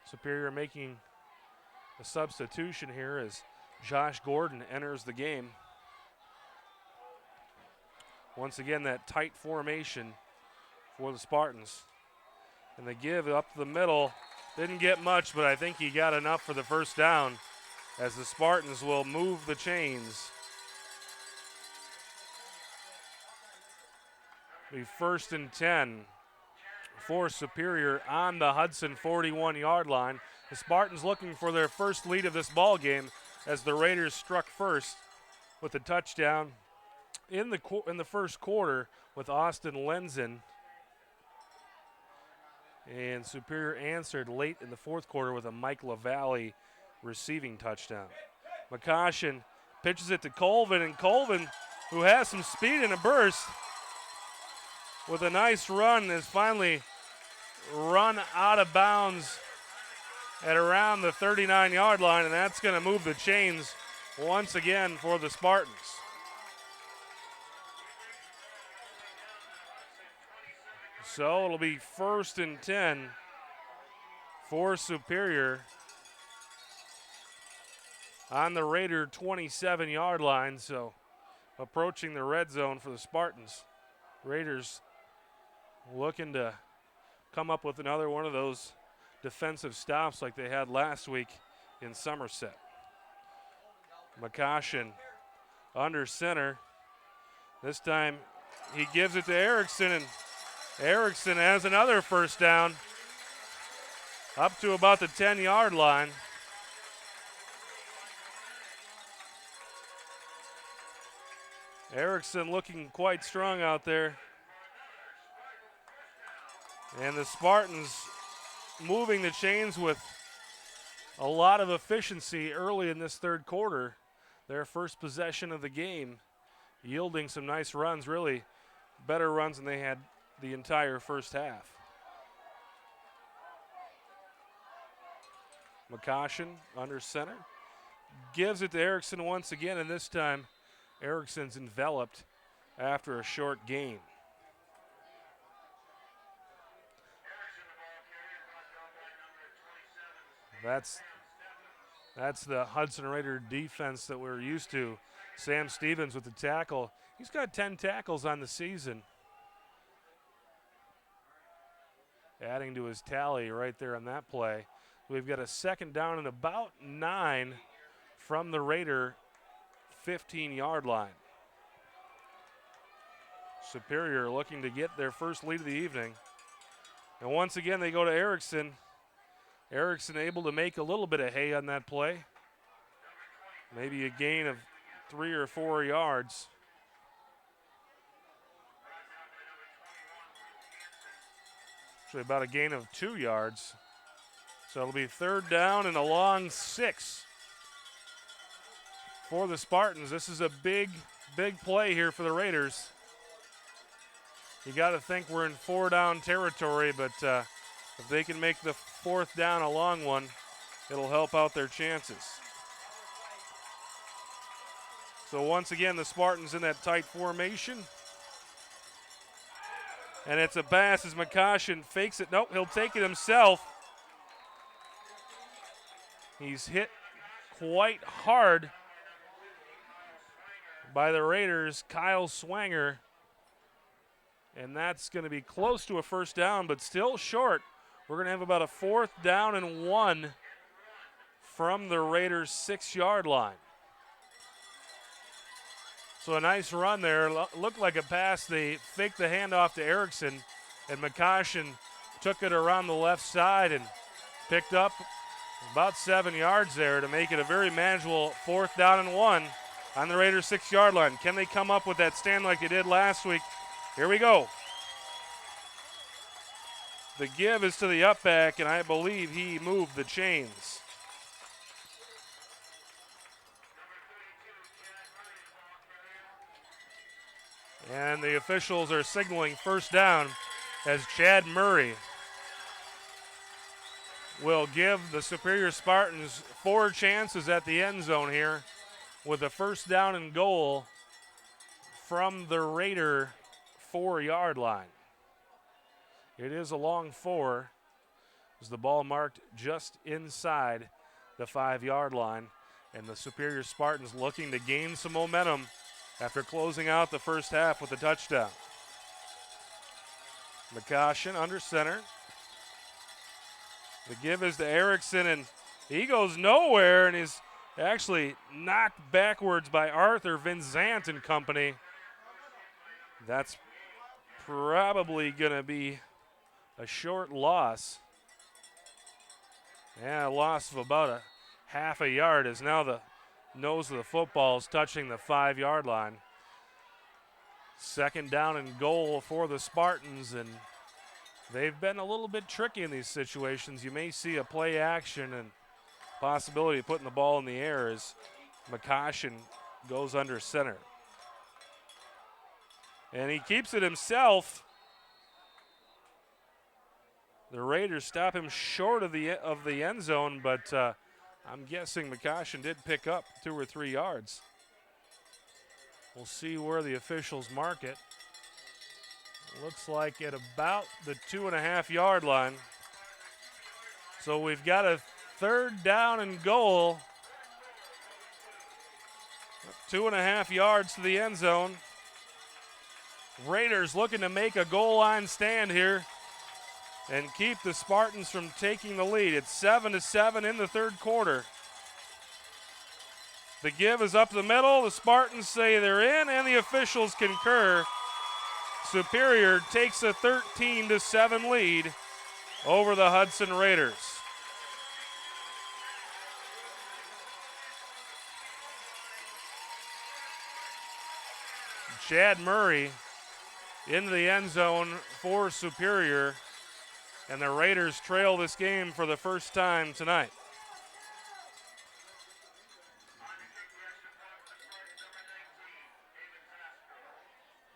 Superior making a substitution here as Josh Gordon enters the game. Once again, that tight formation for the Spartans. And the give up the middle didn't get much, but I think he got enough for the first down as the Spartans will move the chains. Be 1st and 10 for Superior on the Hudson 41-yard line. The Spartans looking for their first lead of this ball game as the Raiders struck first with a touchdown in the first quarter with Austin Lenzen. And Superior answered late in the fourth quarter with a Mike LaValle receiving touchdown. McCoshen pitches it to Colvin, and Colvin, who has some speed in a burst, with a nice run, has finally run out of bounds at around the 39-yard line, and that's going to move the chains once again for the Spartans. So it'll be 1st and 10 for Superior on the Raider 27-yard line, so approaching the red zone for the Spartans. Raiders looking to come up with another one of those defensive stops like they had last week in Somerset. McCoshen under center. This time he gives it to Erickson, and Erickson has another first down up to about the 10-yard line. Erickson looking quite strong out there. And the Spartans moving the chains with a lot of efficiency early in this third quarter. Their first possession of the game, yielding some nice runs, really better runs than they had the entire first half. McCoshen under center. Gives it to Erickson once again, and this time Erickson's enveloped after a short gain. That's the Hudson Raider defense that we're used to. Sam Stevens with the tackle. He's got 10 tackles on the season. Adding to his tally right there on that play. We've got a 2nd down and about 9 from the Raider 15-yard line. Superior looking to get their first lead of the evening. And once again, they go to Erickson. Erickson able to make a little bit of hay on that play. Maybe a gain of 3 or 4 yards. Actually, about a gain of 2 yards. So it'll be 3rd down and a long 6 for the Spartans. This is a big play here for the Raiders. You got to think we're in 4-down territory, but if they can make the 4th down a long one, it'll help out their chances. So once again, the Spartans in that tight formation. And it's a pass as McCoshen fakes it. Nope, he'll take it himself. He's hit quite hard by the Raiders, Kyle Swanger. And that's going to be close to a 1st down, but still short. We're going to have about a 4th down and 1 from the Raiders' 6-yard line. So a nice run there. Looked like a pass. They faked the handoff to Erickson, and McCoshen took it around the left side and picked up about 7 yards there to make it a very manageable 4th down and 1 on the Raiders' 6-yard line. Can they come up with that stand like they did last week? Here we go. The give is to the up back, and I believe he moved the chains. And the officials are signaling 1st down as Chad Murray will give the Superior Spartans 4 chances at the end zone here with a 1st down and goal from the Raider 4-yard line. It is a long 4 as the ball marked just inside the 5-yard line, and the Superior Spartans looking to gain some momentum after closing out the first half with a touchdown. McCoshen under center. The give is to Erickson, and he goes nowhere, and is actually knocked backwards by Arthur Vincent and company. That's probably going to be a short loss. Yeah, a loss of about a half a yard, as now the nose of the football is touching the 5-yard line. 2nd down and goal for the Spartans, and they've been a little bit tricky in these situations. You may see a play action and possibility of putting the ball in the air as McCoshen goes under center. And he keeps it himself. The Raiders stop him short of the end zone, but I'm guessing McCoshen did pick up 2 or 3 yards. We'll see where the officials mark it. Looks like at about the 2.5-yard line. So we've got a 3rd down and goal. 2.5 yards to the end zone. Raiders looking to make a goal line stand here and keep the Spartans from taking the lead. It's 7-7 in the 3rd quarter. The give is up the middle. The Spartans say they're in, and the officials concur. Superior takes a 13-7 lead over the Hudson Raiders. Chad Murray into the end zone for Superior, and the Raiders trail this game for the first time tonight.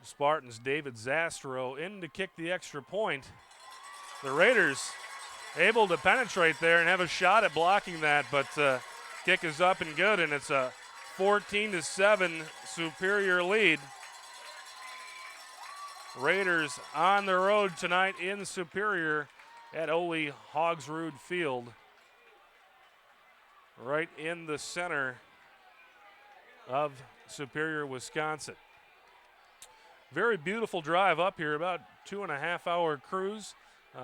Spartans' David Zastro in to kick the extra point. The Raiders able to penetrate there and have a shot at blocking that, but kick is up and good, and it's a 14-7 Superior lead. Raiders on the road tonight in Superior at Ole Hogsrud Field, right in the center of Superior, Wisconsin. Very beautiful drive up here, about 2.5-hour cruise.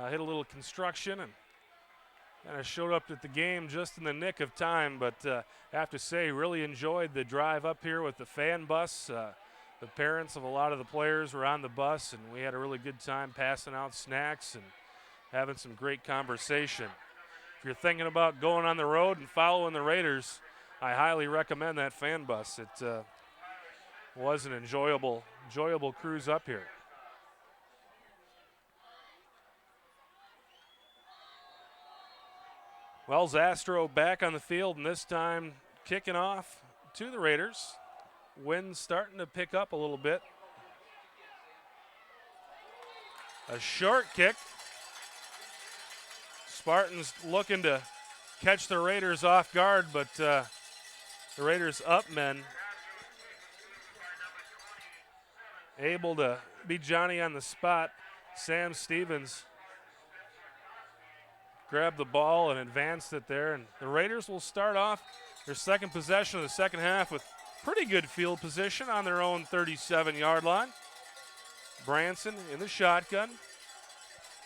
Hit a little construction and kind of showed up at the game just in the nick of time, but I have to say, really enjoyed the drive up here with the fan bus. The parents of a lot of the players were on the bus, and we had a really good time passing out snacks and having some great conversation. If you're thinking about going on the road and following the Raiders, I highly recommend that fan bus. It Was an enjoyable cruise up here. Well, Zastro back on the field, and this time kicking off to the Raiders. Wind starting to pick up a little bit. A short kick. Spartans looking to catch the Raiders off guard, but the Raiders up men able to beat Johnny on the spot. Sam Stevens grabbed the ball and advanced it there, and the Raiders will start off their second possession of the second half with pretty good field position on their own 37-yard line. Branson in the shotgun.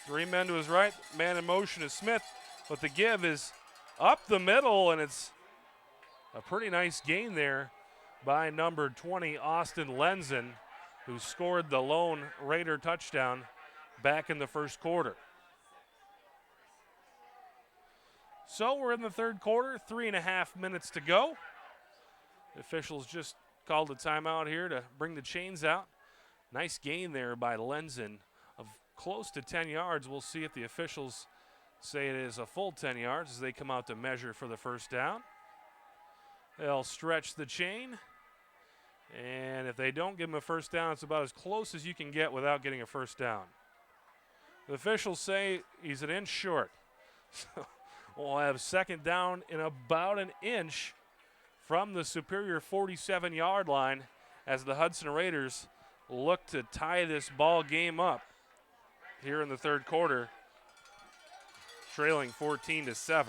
3 men to his right, man in motion is Smith, but the give is up the middle, and it's a pretty nice gain there by number 20, Austin Lenzen, who scored the lone Raider touchdown back in the first quarter. So we're in the third quarter, 3.5 minutes to go. The officials just called a timeout here to bring the chains out. Nice gain there by Lenzen of close to 10 yards. We'll see if the officials say it is a full 10 yards as they come out to measure for the first down. They'll stretch the chain, and if they don't give him a first down, it's about as close as you can get without getting a first down. The officials say he's an inch short. So we'll have second down in about an inch from the Superior 47-yard line as the Hudson Raiders look to tie this ball game up here in the third quarter, trailing 14-7.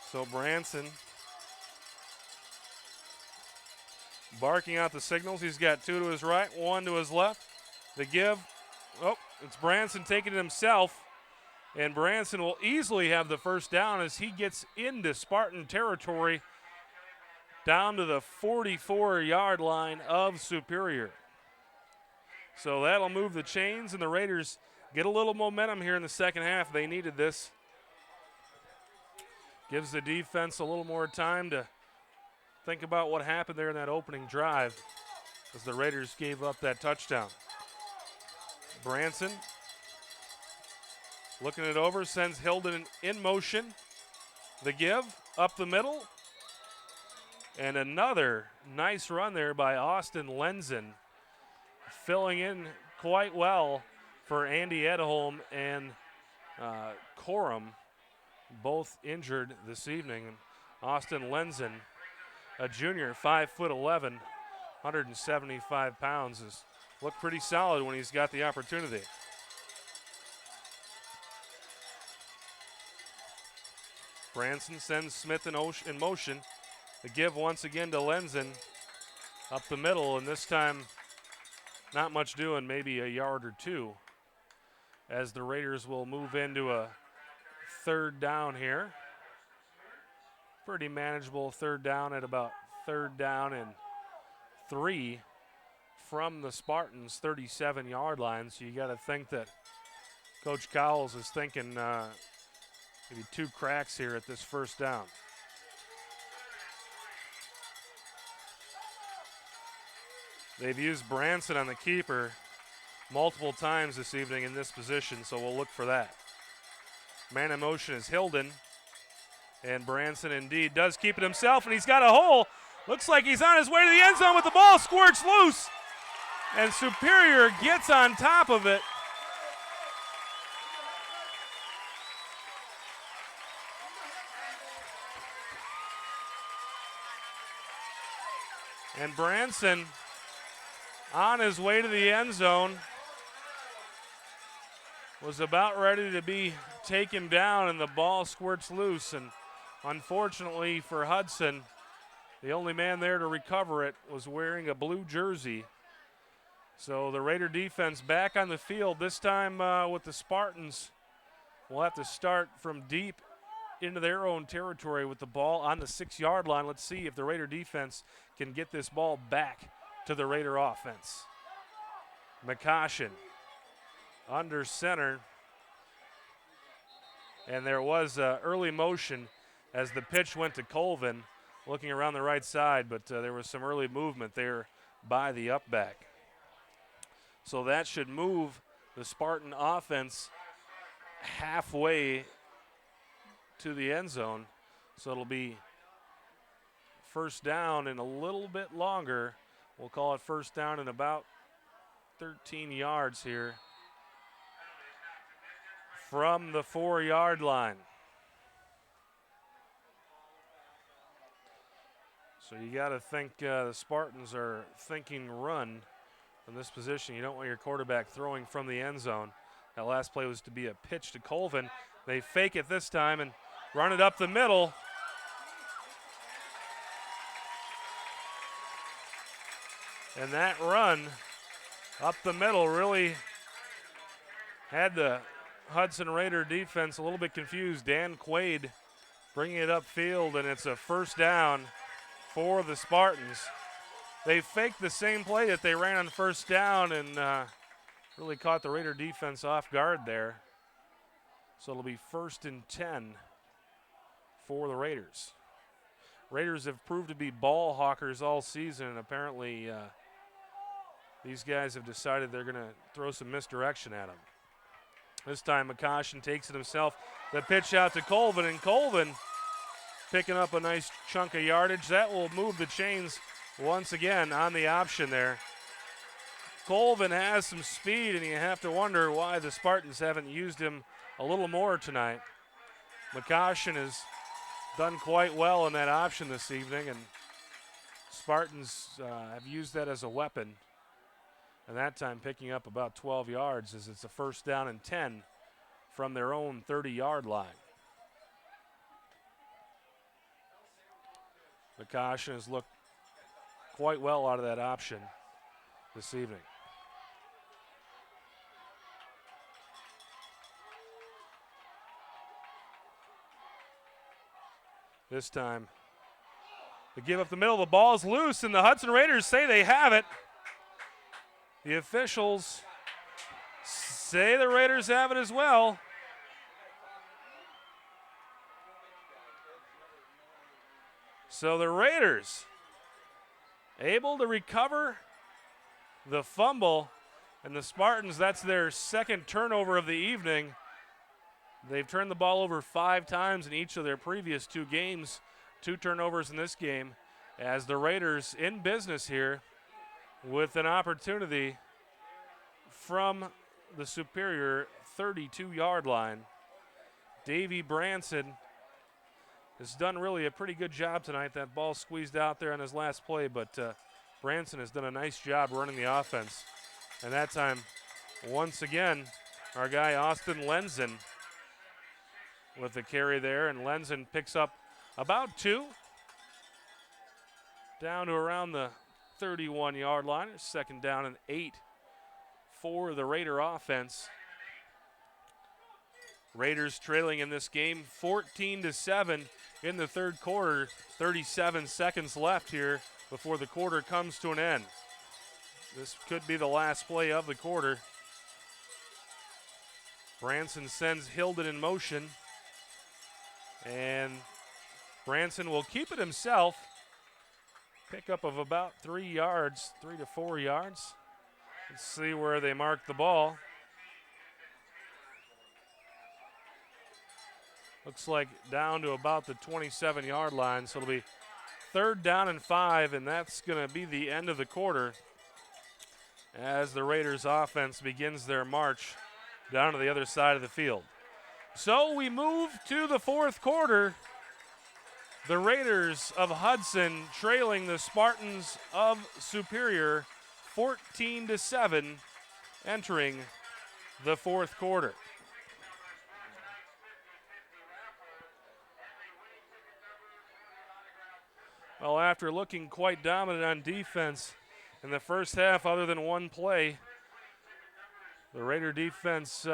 So Branson barking out the signals. He's got 2 to his right, 1 to his left. The give, it's Branson taking it himself, and Branson will easily have the first down as he gets into Spartan territory down to the 44-yard line of Superior. So that'll move the chains, and the Raiders get a little momentum here in the second half. They needed this. Gives the defense a little more time to think about what happened there in that opening drive as the Raiders gave up that touchdown. Branson looking it over, sends Hilden in motion. The give up the middle. And another nice run there by Austin Lenzen, filling in quite well for Andy Edholm and Corum, both injured this evening. And Austin Lenzen, a junior, 5'11", 175 pounds, has looked pretty solid when he's got the opportunity. Branson sends Smith in motion. The give once again to Lenzen up the middle, and this time not much doing, maybe a yard or two, as the Raiders will move into a third down here. Pretty manageable third down at about 3rd down and 3 from the Spartans' 37-yard line. So you got to think that Coach Cowles is thinking maybe 2 cracks here at this first down. They've used Branson on the keeper multiple times this evening in this position, so we'll look for that. Man in motion is Hilden, and Branson indeed does keep it himself, and he's got a hole. Looks like he's on his way to the end zone with the ball, squirts loose, and Superior gets on top of it. And Branson on his way to the end zone was about ready to be taken down, and the ball squirts loose. And unfortunately for Hudson, the only man there to recover it was wearing a blue jersey. So the Raider defense back on the field, this time with the Spartans. Will have to start from deep into their own territory with the ball on the 6-yard line. Let's see if the Raider defense can get this ball back to the Raider offense. McCoshen under center. And there was early motion as the pitch went to Colvin. looking around the right side, but there was some early movement there by the up back. So that should move the Spartan offense halfway to the end zone. So it'll be first down in a little bit longer. We'll call it first down in about 13 yards here from the 4-yard line. So you got to think the Spartans are thinking run from this position. You don't want your quarterback throwing from the end zone. That last play was to be a pitch to Colvin. They fake it this time and run it up the middle. And that run up the middle really had the Hudson Raider defense a little bit confused. Dan Quaid bringing it upfield, and it's a first down for the Spartans. They faked the same play that they ran on first down and really caught the Raider defense off guard there. So it'll be 1st and 10 for the Raiders. Raiders have proved to be ball hawkers all season, and apparently these guys have decided they're going to throw some misdirection at them. This time McCoshen takes it himself. The pitch out to Colvin, and Colvin picking up a nice chunk of yardage. That will move the chains once again on the option there. Colvin has some speed, and you have to wonder why the Spartans haven't used him a little more tonight. McCoshen has done quite well in that option this evening, and Spartans have used that as a weapon. And that time picking up about 12 yards as it's a first down and 10 from their own 30-yard line. McCoshen has looked quite well out of that option this evening. This time, they give up the middle. The ball is loose, and the Hudson Raiders say they have it. The officials say the Raiders have it as well. So the Raiders able to recover the fumble, and the Spartans, that's their second turnover of the evening. They've turned the ball over 5 times in each of their previous 2 games, 2 turnovers in this game, as the Raiders in business here with an opportunity from the Superior 32-yard line. Davey Branson has done really a pretty good job tonight. That ball squeezed out there on his last play, but Branson has done a nice job running the offense. And that time, once again, our guy Austin Lenzen with the carry there, and Lenzen picks up about 2 down to around the 31-yard line. Second down and 8 for the Raider offense. Raiders trailing in this game 14-7 in the third quarter. 37 seconds left here before the quarter comes to an end. This could be the last play of the quarter. Branson sends Hilden in motion, and Branson will keep it himself. Pickup of about 3 yards, 3 to 4 yards. Let's see where they mark the ball. Looks like down to about the 27-yard line, so it'll be 3rd down and 5, and that's going to be the end of the quarter as the Raiders offense begins their march down to the other side of the field. So we move to the fourth quarter. The Raiders of Hudson trailing the Spartans of Superior 14-7 entering the fourth quarter. Well, after looking quite dominant on defense in the first half, other than one play, the Raider defense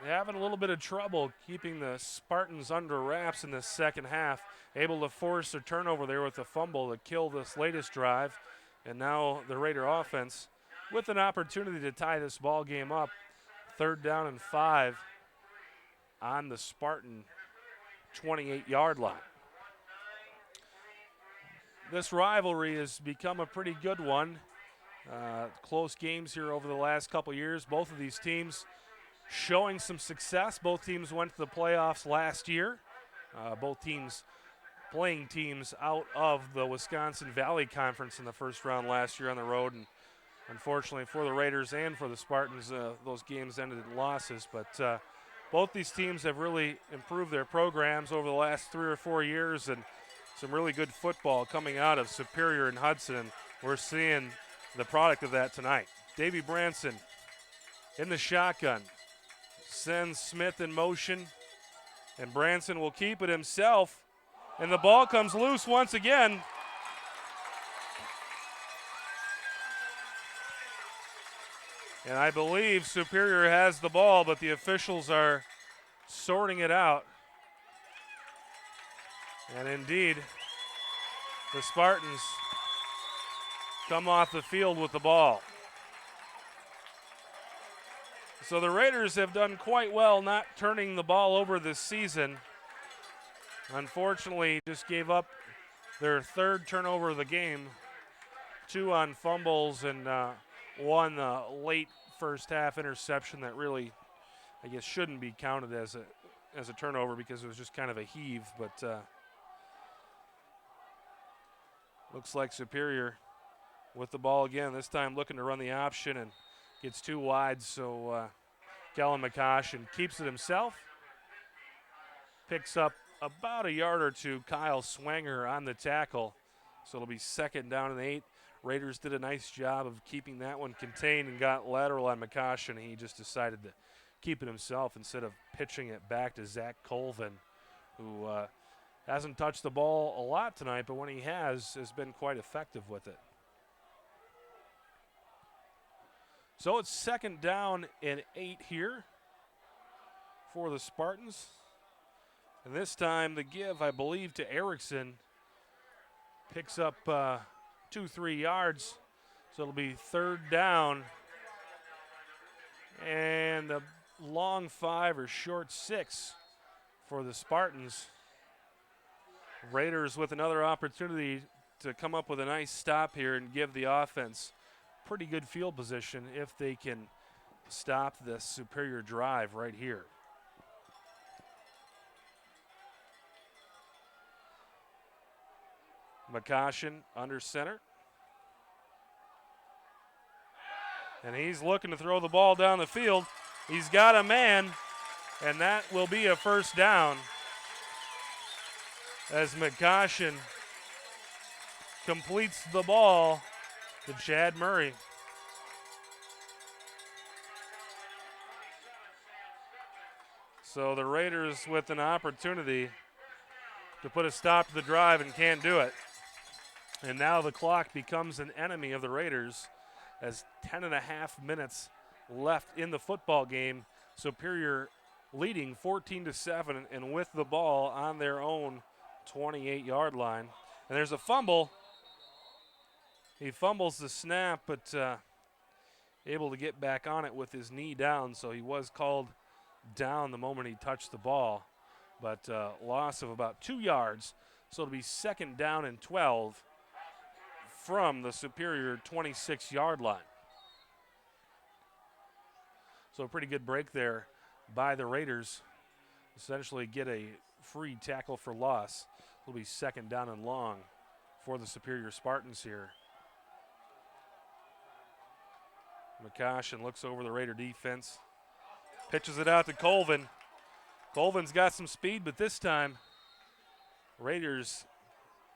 having a little bit of trouble keeping the Spartans under wraps in the second half, able to force a turnover there with a fumble to kill this latest drive. And now the Raider offense with an opportunity to tie this ball game up. 3rd down and 5 on the Spartan 28-yard line. this rivalry has become a pretty good one. Close games here over the last couple years. Both of these teams showing some success. Both teams went to the playoffs last year. Both teams playing teams out of the Wisconsin Valley Conference in the first round last year on the road. And unfortunately for the Raiders and for the Spartans, those games ended in losses. But both these teams have really improved their programs over the last 3 or 4 years, and some really good football coming out of Superior and Hudson. And we're seeing the product of that tonight. Davey Branson in the shotgun. Sends Smith in motion, and Branson will keep it himself, and the ball comes loose once again. And I believe Superior has the ball, but the officials are sorting it out. And indeed, the Spartans come off the field with the ball. So the Raiders have done quite well not turning the ball over this season. Unfortunately, just gave up their third turnover of the game, 2 on fumbles and 1 late first half interception that really, I guess, shouldn't be counted as a turnover because it was just kind of a heave. But looks like Superior with the ball again, this time looking to run the option and gets too wide, so Kellen McCoshen keeps it himself. Picks up about a yard or two. Kyle Swanger on the tackle, so it'll be 2nd down and 8. Raiders did a nice job of keeping that one contained and got lateral on McCoshen. He just decided to keep it himself instead of pitching it back to Zach Colvin, who hasn't touched the ball a lot tonight, but when he has been quite effective with it. So it's 2nd down and 8 here for the Spartans. And this time the give, I believe, to Erickson picks up 2-3 yards. So it'll be 3rd down and a long 5 or short 6 for the Spartans. Raiders with another opportunity to come up with a nice stop here and give the offense pretty good field position if they can stop this Superior drive right here. McCoshen under center. And he's looking to throw the ball down the field. He's got a man, and that will be a 1st down as McCoshen completes the ball to Chad Murray. So the Raiders with an opportunity to put a stop to the drive and can't do it. And now the clock becomes an enemy of the Raiders as 10.5 minutes left in the football game. Superior leading 14-7 and with the ball on their own 28-yard line. And there's a fumble. He fumbles the snap, but able to get back on it with his knee down, so he was called down the moment he touched the ball. But loss of about 2 yards, so it'll be 2nd down and 12 from the Superior 26-yard line. So a pretty good break there by the Raiders. Essentially get a free tackle for loss. It'll be 2nd down and long for the Superior Spartans here. McCoshen looks over the Raider defense. Pitches it out to Colvin. Colvin's got some speed, but this time Raiders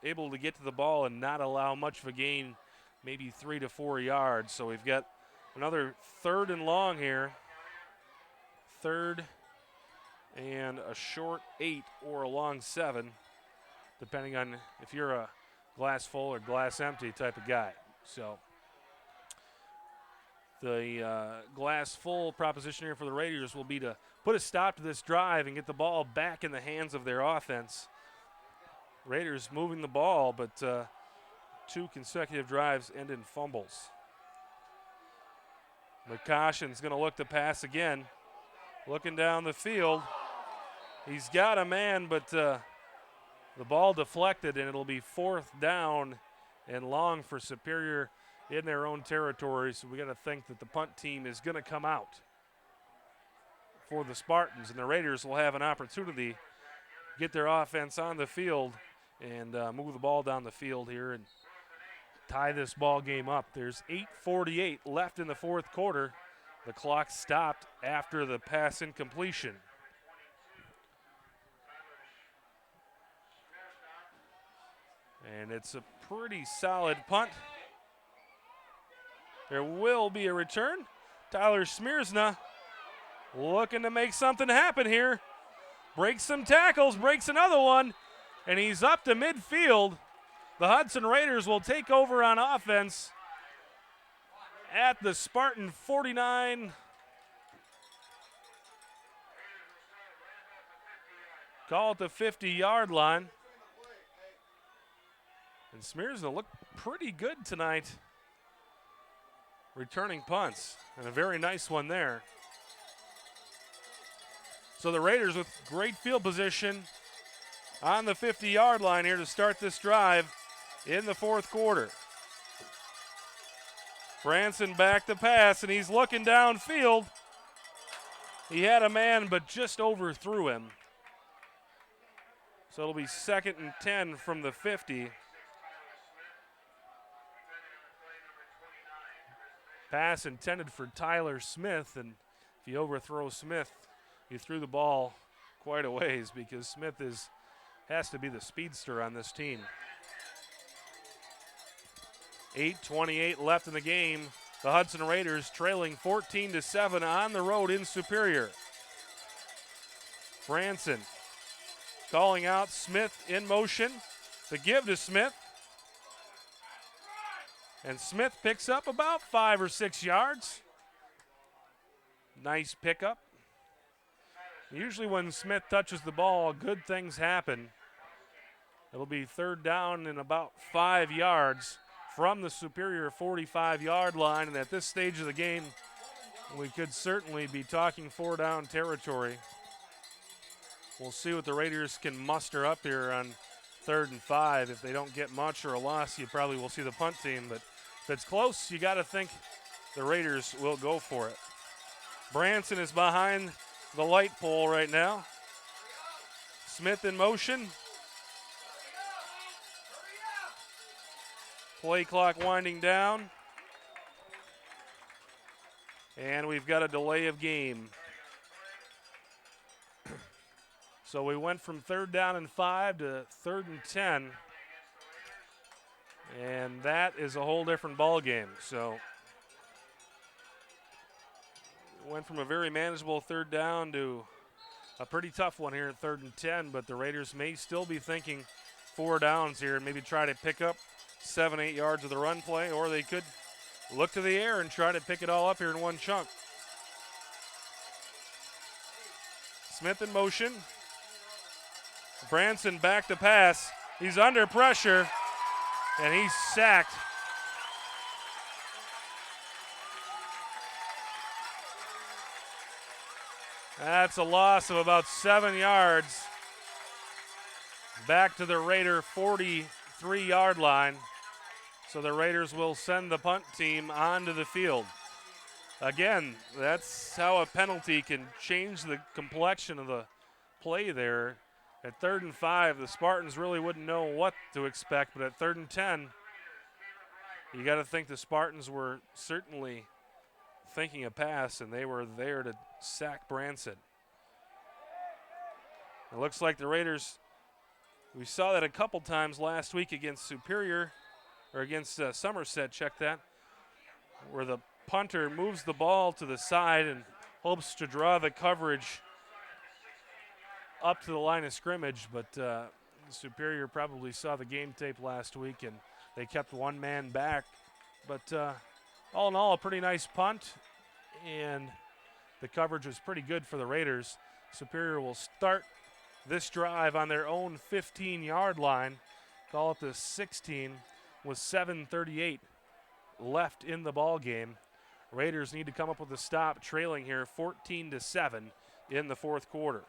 able to get to the ball and not allow much of a gain, maybe 3 to 4 yards. So we've got another 3rd and long here. 3rd and a short 8 or a long 7, depending on if you're a glass full or glass empty type of guy. So the glass full proposition here for the Raiders will be to put a stop to this drive and get the ball back in the hands of their offense. Raiders moving the ball, but 2 consecutive drives end in fumbles. McCoshen's going to look to pass again. Looking down the field. He's got a man, but The ball deflected, and it'll be 4th down and long for Superior in their own territory. So we got to think that the punt team is going to come out for the Spartans, and the Raiders will have an opportunity to get their offense on the field and move the ball down the field here and tie this ball game up. There's 8:48 left in the 4th quarter. The clock stopped after the pass incompletion. And it's a pretty solid punt. There will be a return. Tyler Smearsna looking to make something happen here. Breaks some tackles, breaks another one, and he's up to midfield. The Hudson Raiders will take over on offense at the Spartan 49. Call it the 50-yard line. And Smearsna looked pretty good tonight, returning punts, and a very nice one there. So the Raiders with great field position on the 50-yard line here to start this drive in the 4th quarter. Branson back to pass, and he's looking downfield. He had a man, but just overthrew him. So it'll be 2nd and 10 from the 50. Pass intended for Tyler Smith, and if you overthrow Smith, you threw the ball quite a ways because Smith has to be the speedster on this team. 8:28 left in the game. The Hudson Raiders trailing 14-7 on the road in Superior. Branson calling out Smith in motion. The give to Smith. And Smith picks up about 5 or 6 yards. Nice pickup. Usually when Smith touches the ball, good things happen. It'll be 3rd down and about 5 yards from the Superior 45-yard line. And at this stage of the game, we could certainly be talking 4-down territory. We'll see what the Raiders can muster up here on 3rd and 5. If they don't get much or a loss, you probably will see the punt team. But if it's close, you got to think the Raiders will go for it. Branson is behind the light pole right now. Smith in motion. Play clock winding down. And we've got a delay of game. So we went from 3rd down and 5 to 3rd and 10. And that is a whole different ball game. So went from a very manageable 3rd down to a pretty tough one here at 3rd and 10, but the Raiders may still be thinking 4 downs here and maybe try to pick up 7-8 yards of the run play, or they could look to the air and try to pick it all up here in one chunk. Smith in motion. Branson back to pass. He's under pressure, and he's sacked. That's a loss of about 7 yards. Back to the Raider 43-yard line. So the Raiders will send the punt team onto the field. Again, that's how a penalty can change the complexion of the play there. At 3rd and 5, the Spartans really wouldn't know what to expect, but at 3rd and 10, you got to think the Spartans were certainly thinking a pass, and they were there to sack Branson. It looks like the Raiders, we saw that a couple times last week against Superior, or against Somerset, check that, where the punter moves the ball to the side and hopes to draw the coverage up to the line of scrimmage, but Superior probably saw the game tape last week and they kept one man back. But all in all, a pretty nice punt, and the coverage was pretty good for the Raiders. Superior will start this drive on their own 15-yard line, call it the 16, with 7:38 left in the ball game. Raiders need to come up with a stop, trailing here 14-7 in the 4th quarter.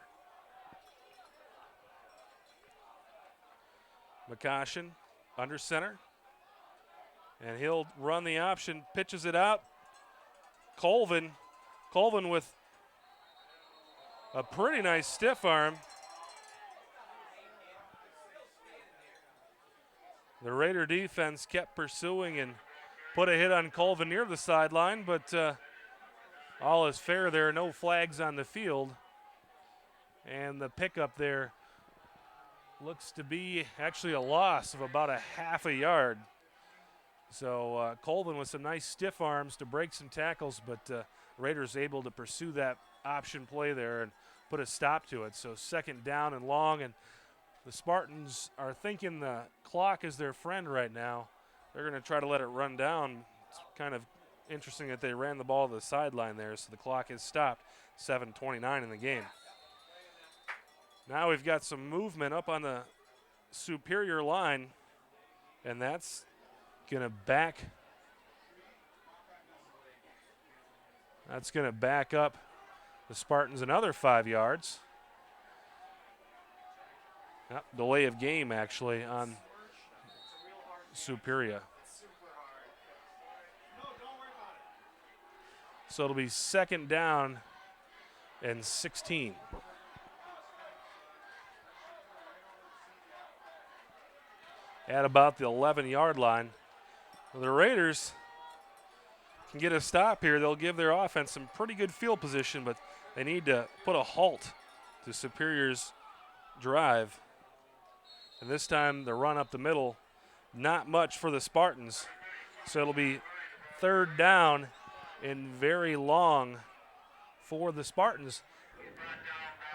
McCoshen under center. And he'll run the option, pitches it out. Colvin with a pretty nice stiff arm. The Raider defense kept pursuing and put a hit on Colvin near the sideline, but all is fair there. No flags on the field. And the pickup there looks to be actually a loss of about a half a yard. So Colvin with some nice stiff arms to break some tackles, but Raiders able to pursue that option play there and put a stop to it. So second down and long, and the Spartans are thinking the clock is their friend right now. They're going to try to let it run down. It's kind of interesting that they ran the ball to the sideline there, so the clock is stopped. 7:29 in the game. Now we've got some movement up on the Superior line, and that's going to back up the Spartans another 5 yards. Delay of game, actually, on Superior. So it'll be second down and 16. At about the 11-yard line. The Raiders can get a stop here. They'll give their offense some pretty good field position, but they need to put a halt to Superior's drive. And this time the run up the middle, not much for the Spartans. So it'll be third down and very long for the Spartans.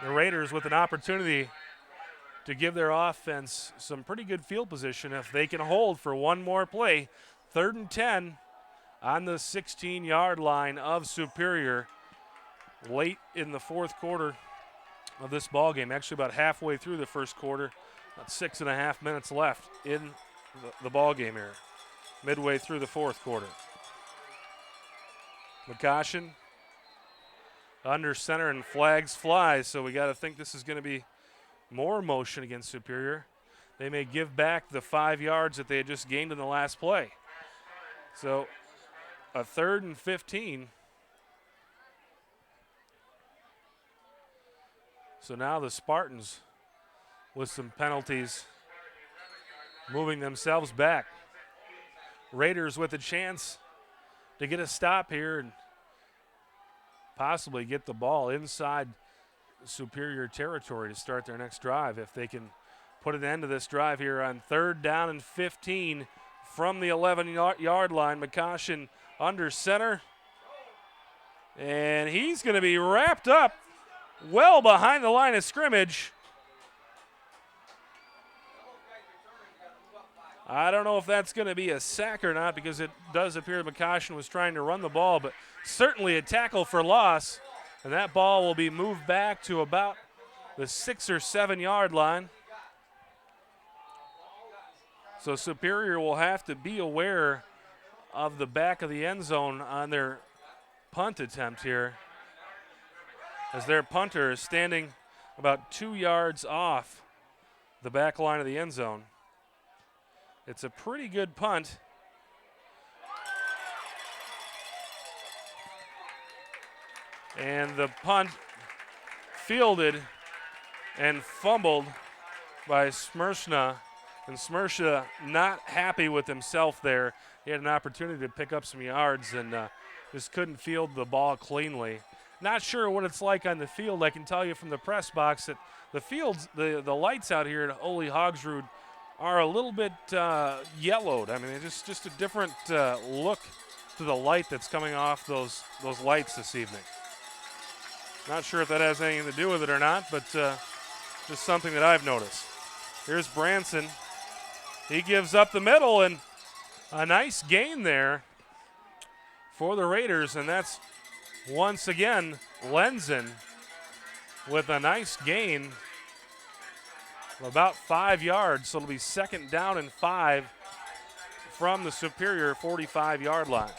The Raiders with an opportunity to give their offense some pretty good field position if they can hold for one more play. 3rd and 10 on the 16-yard line of Superior late in the fourth quarter of this ball game. Actually about halfway through the first quarter, about 6.5 minutes left in the ball game here, midway through the fourth quarter. McCoshen under center and flags fly, so we got to think this is going to be more motion against Superior. They may give back the 5 yards that they had just gained in the last play. So a 3rd and 15. So now the Spartans with some penalties moving themselves back. Raiders with a chance to get a stop here and possibly get the ball inside Superior territory to start their next drive. If they can put an end to this drive here on 3rd down and 15 from the 11-yard line. McCoshen under center. And he's going to be wrapped up well behind the line of scrimmage. I don't know if that's going to be a sack or not, because it does appear McCoshen was trying to run the ball, but certainly a tackle for loss. And that ball will be moved back to about the 6 or 7 yard line. So Superior will have to be aware of the back of the end zone on their punt attempt here, as their punter is standing about 2 yards off the back line of the end zone. It's a pretty good punt. And the punt fielded and fumbled by Smirshna. And Smirshna not happy with himself there. He had an opportunity to pick up some yards and just couldn't field the ball cleanly. Not sure what it's like on the field. I can tell you from the press box that the fields, the lights out here at Ole Hogsrud are a little bit yellowed. I mean, it's just a different look to the light that's coming off those lights this evening. Not sure if that has anything to do with it or not, but just something that I've noticed. Here's Branson. He gives up the middle, and a nice gain there for the Raiders, and that's once again Lenzen with a nice gain of about 5 yards. So it'll be 2nd down and 5 from the Superior 45-yard line.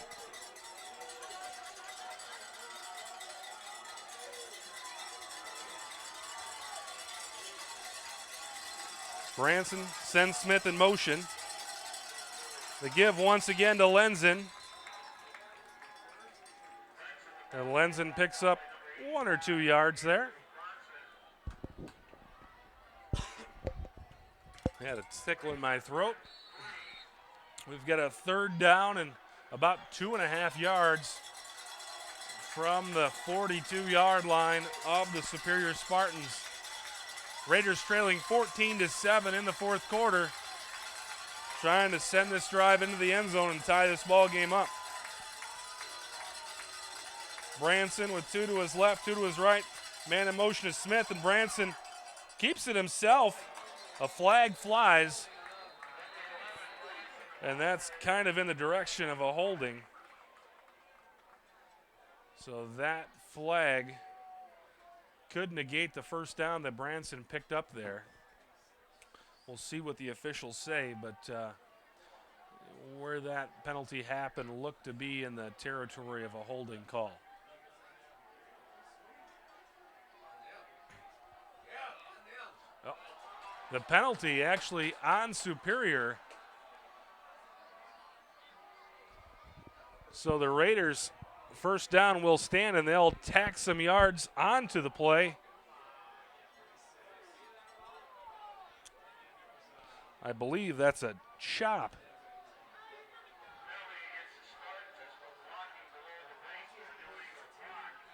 Branson sends Smith in motion. The give once again to Lenzen. And Lenzen picks up 1 or 2 yards there. I had a tickle in my throat. We've got a 3rd down and about 2.5 yards from the 42-yard line of the Superior Spartans. Raiders trailing 14-7 in the 4th quarter, trying to send this drive into the end zone and tie this ball game up. Branson with 2 to his left, 2 to his right. Man in motion is Smith, and Branson keeps it himself. A flag flies, and that's kind of in the direction of a holding. So that flag could negate the 1st down that Branson picked up there. We'll see what the officials say, but where that penalty happened looked to be in the territory of a holding call. Oh, the penalty actually on Superior. So the Raiders' 1st down will stand, and they'll tack some yards onto the play. I believe that's a chop.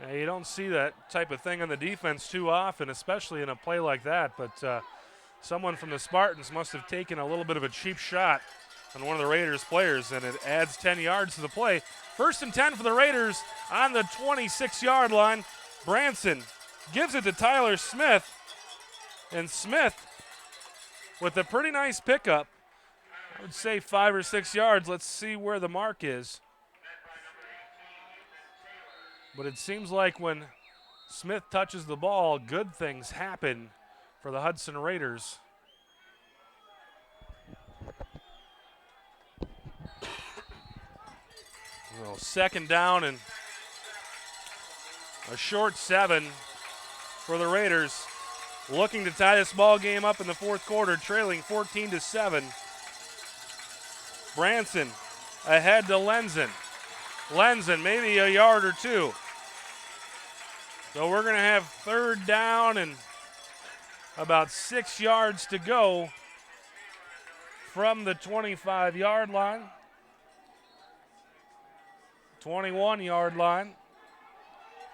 Now, you don't see that type of thing on the defense too often, especially in a play like that, but someone from the Spartans must have taken a little bit of a cheap shot on one of the Raiders players, and it adds 10 yards to the play. 1st and 10 for the Raiders on the 26-yard line. Branson gives it to Tyler Smith, and Smith with a pretty nice pickup. I would say 5 or 6 yards. Let's see where the mark is. But it seems like when Smith touches the ball, good things happen for the Hudson Raiders. Well, 2nd down and a short 7 for the Raiders, looking to tie this ball game up in the 4th quarter, trailing 14-7. Branson ahead to Lenzen. Lenzen maybe a yard or 2. So we're going to have 3rd down and about 6 yards to go from the 25-yard line. 21-yard line.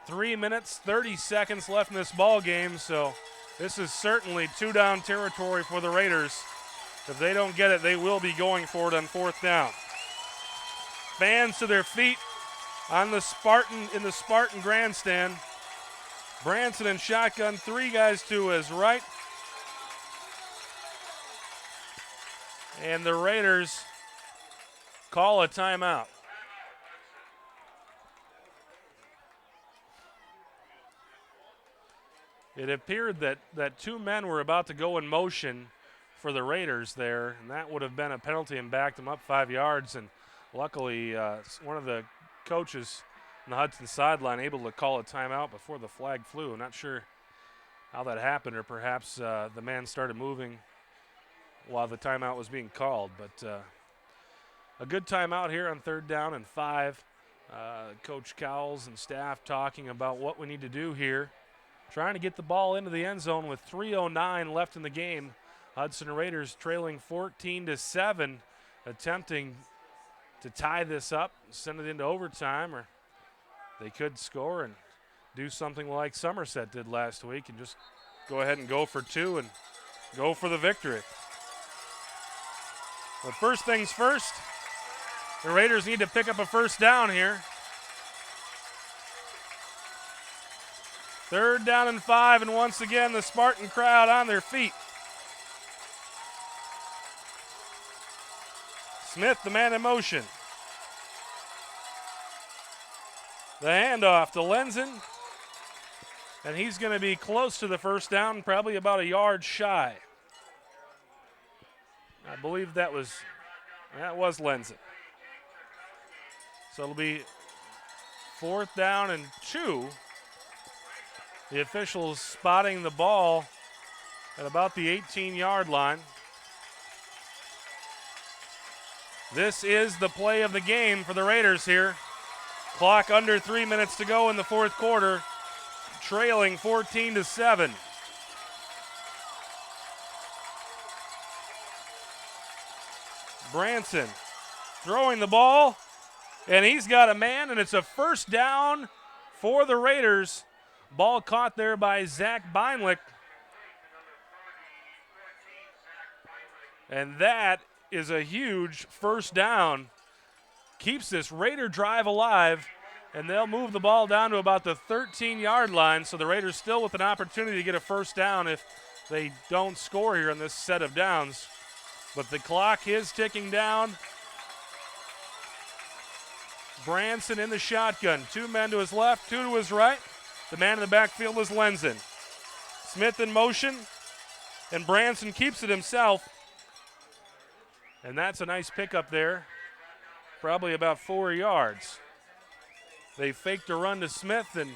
3 minutes, 30 seconds left in this ball game, so this is certainly 2-down territory for the Raiders. If they don't get it, they will be going for it on 4th down. Fans to their feet on the Spartan in the Spartan grandstand. Branson in shotgun, 3 guys to his right. And the Raiders call a timeout. It appeared that 2 men were about to go in motion for the Raiders there, and that would have been a penalty and backed them up 5 yards. And luckily, one of the coaches on the Hudson sideline able to call a timeout before the flag flew. I'm not sure how that happened, or perhaps the man started moving while the timeout was being called. But a good timeout here on 3rd down and 5. Coach Cowles and staff talking about what we need to do here. Trying to get the ball into the end zone with 3:09 left in the game. Hudson Raiders trailing 14-7, attempting to tie this up, send it into overtime, or they could score and do something like Somerset did last week and just go ahead and go for 2 and go for the victory. But first things first, the Raiders need to pick up a 1st down here. 3rd down and 5, and once again the Spartan crowd on their feet. Smith, the man in motion. The handoff to Lenzen, and he's going to be close to the 1st down, probably about a yard shy. I believe that was Lenzen. So it'll be 4th down and 2. The officials spotting the ball at about the 18-yard line. This is the play of the game for the Raiders here. Clock under 3 minutes to go in the fourth quarter, trailing 14-7. Branson throwing the ball, and he's got a man, and it's a first down for the Raiders. Ball caught there by Zach Beinlich. And that is a huge first down. Keeps this Raider drive alive, and they'll move the ball down to about the 13-yard line, so the Raiders still with an opportunity to get a first down if they don't score here in this set of downs. But the clock is ticking down. Branson in the shotgun. 2 men to his left, 2 to his right. The man in the backfield is Lenzen. Smith in motion, and Branson keeps it himself. And that's a nice pickup there, probably about 4 yards. They faked a run to Smith, and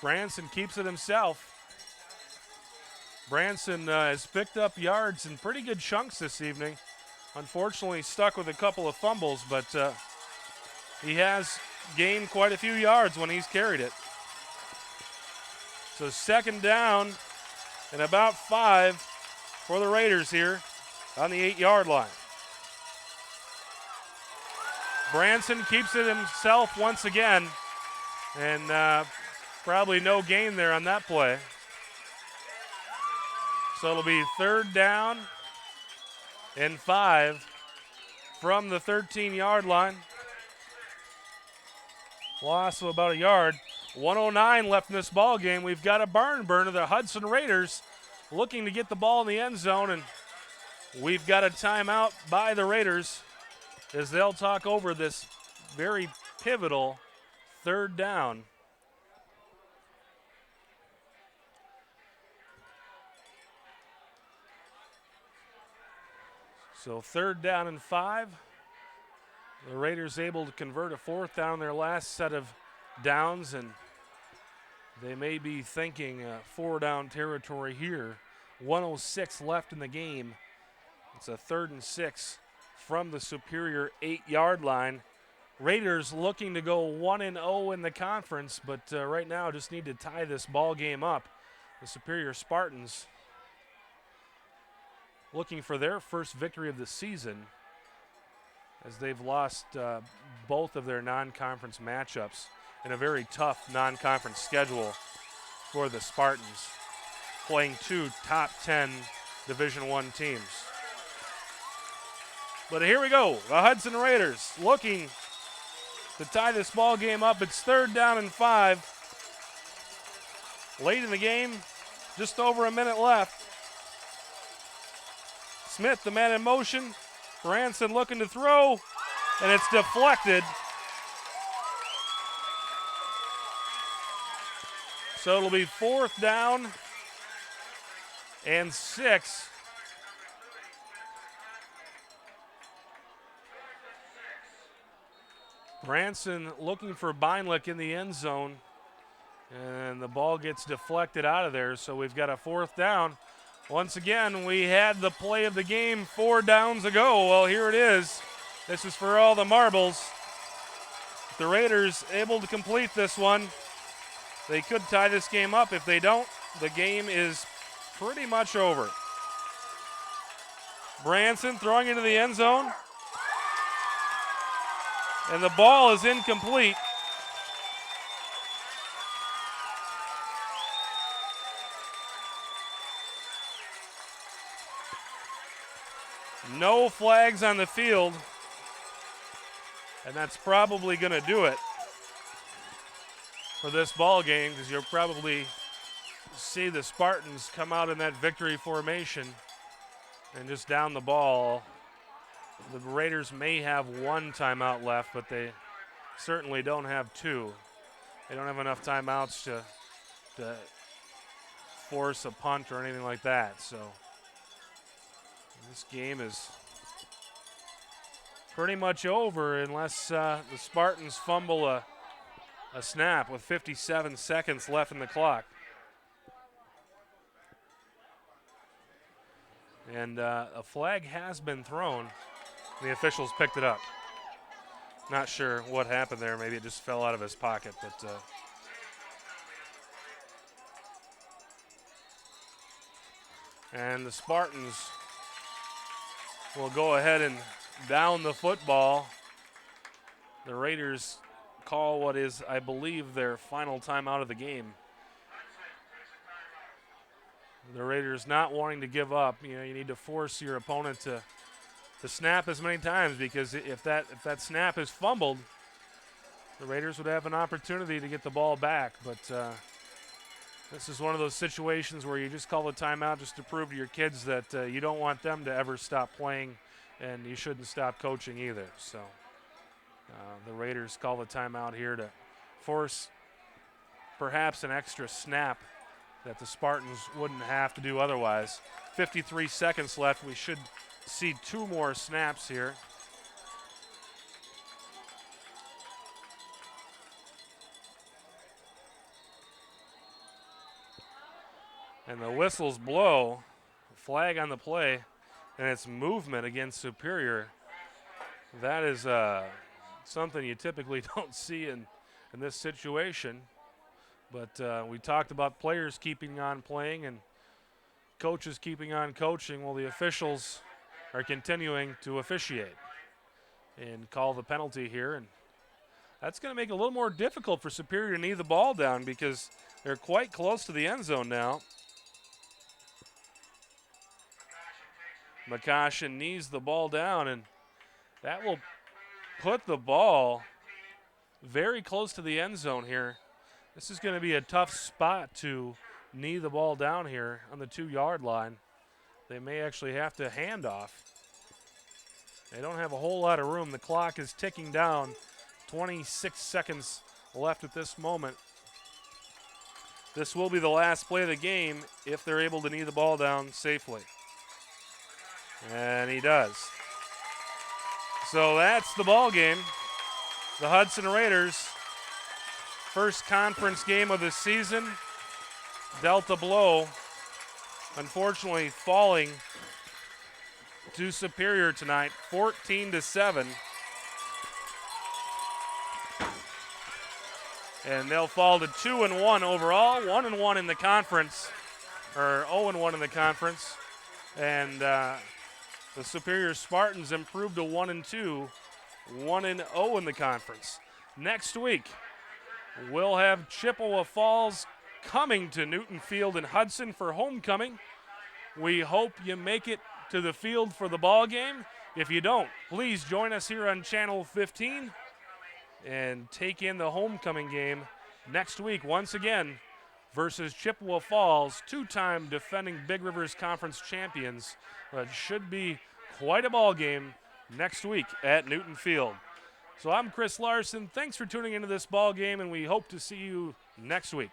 Branson keeps it himself. Branson has picked up yards in pretty good chunks this evening. Unfortunately, stuck with a couple of fumbles, but he has gained quite a few yards when he's carried it. So second down and about 5 for the Raiders here on the 8-yard line. Branson keeps it himself once again, and probably no gain there on that play. So it'll be third down and 5 from the 13-yard line. Loss of about a yard. 1:09 left in this ball game. We've got a barn burner. The Hudson Raiders looking to get the ball in the end zone, and we've got a timeout by the Raiders as they'll talk over this very pivotal third down. So third down and 5. The Raiders able to convert a fourth down their last set of downs, and they may be thinking 4-down territory here. 1:06 left in the game. It's a 3rd and 6 from the Superior 8-yard line. Raiders looking to go 1-0 in the conference, but right now just need to tie this ball game up. The Superior Spartans looking for their first victory of the season, as they've lost both of their non-conference matchups in a very tough non-conference schedule for the Spartans, playing 2 top 10 Division I teams. But here we go, the Hudson Raiders looking to tie this ball game up. It's third down and 5. Late in the game, just over a minute left. Smith, the man in motion. Branson looking to throw, and it's deflected. So it'll be 4th down and 6. Branson looking for Beinlich in the end zone, and the ball gets deflected out of there, so we've got a 4th down. Once again, we had the play of the game 4 downs ago. Well, here it is. This is for all the marbles. The Raiders able to complete this one. They could tie this game up. If they don't, the game is pretty much over. Branson throwing into the end zone. And the ball is incomplete. No flags on the field, and that's probably going to do it for this ball game, because you'll probably see the Spartans come out in that victory formation and just down the ball. The Raiders may have 1 timeout left, but they certainly don't have 2. They don't have enough timeouts to force a punt or anything like that, so this game is pretty much over unless the Spartans fumble a snap with 57 seconds left in the clock. And a flag has been thrown. The officials picked it up. Not sure what happened there. Maybe it just fell out of his pocket, but and the Spartans will go ahead and down the football. The Raiders call what is, I believe, their final timeout of the game. The Raiders not wanting to give up. You know, you need to force your opponent to snap as many times, because if that snap is fumbled, the Raiders would have an opportunity to get the ball back. But this is one of those situations where you just call a timeout just to prove to your kids that you don't want them to ever stop playing, and you shouldn't stop coaching either. So the Raiders call the timeout here to force perhaps an extra snap that the Spartans wouldn't have to do otherwise. 53 seconds left. We should see 2 more snaps here. And the whistles blow, flag on the play, and it's movement against Superior. That is something you typically don't see in this situation. But we talked about players keeping on playing and coaches keeping on coaching. Well, the officials are continuing to officiate and call the penalty here. And that's going to make it a little more difficult for Superior to knee the ball down, because they're quite close to the end zone now. McCoshen knees the ball down, and that will put the ball very close to the end zone here. This is going to be a tough spot to knee the ball down here on the 2-yard line. They may actually have to hand off. They don't have a whole lot of room. The clock is ticking down. 26 seconds left at this moment. This will be the last play of the game if they're able to knee the ball down safely. And he does. So that's the ball game. The Hudson Raiders, first conference game of the season, dealt a blow, unfortunately falling to Superior tonight, 14-7. And they'll fall to 2-1 overall, 1-1 in the conference, or 0-1 in the conference. And the Superior Spartans improved to 1-2, 1-0 in the conference. Next week, we'll have Chippewa Falls coming to Newton Field in Hudson for homecoming. We hope you make it to the field for the ball game. If you don't, please join us here on Channel 15 and take in the homecoming game next week once again versus Chippewa Falls, 2-time defending Big Rivers Conference champions. It should be quite a ball game next week at Newton Field. So I'm Chris Larson. Thanks for tuning into this ball game, and we hope to see you next week.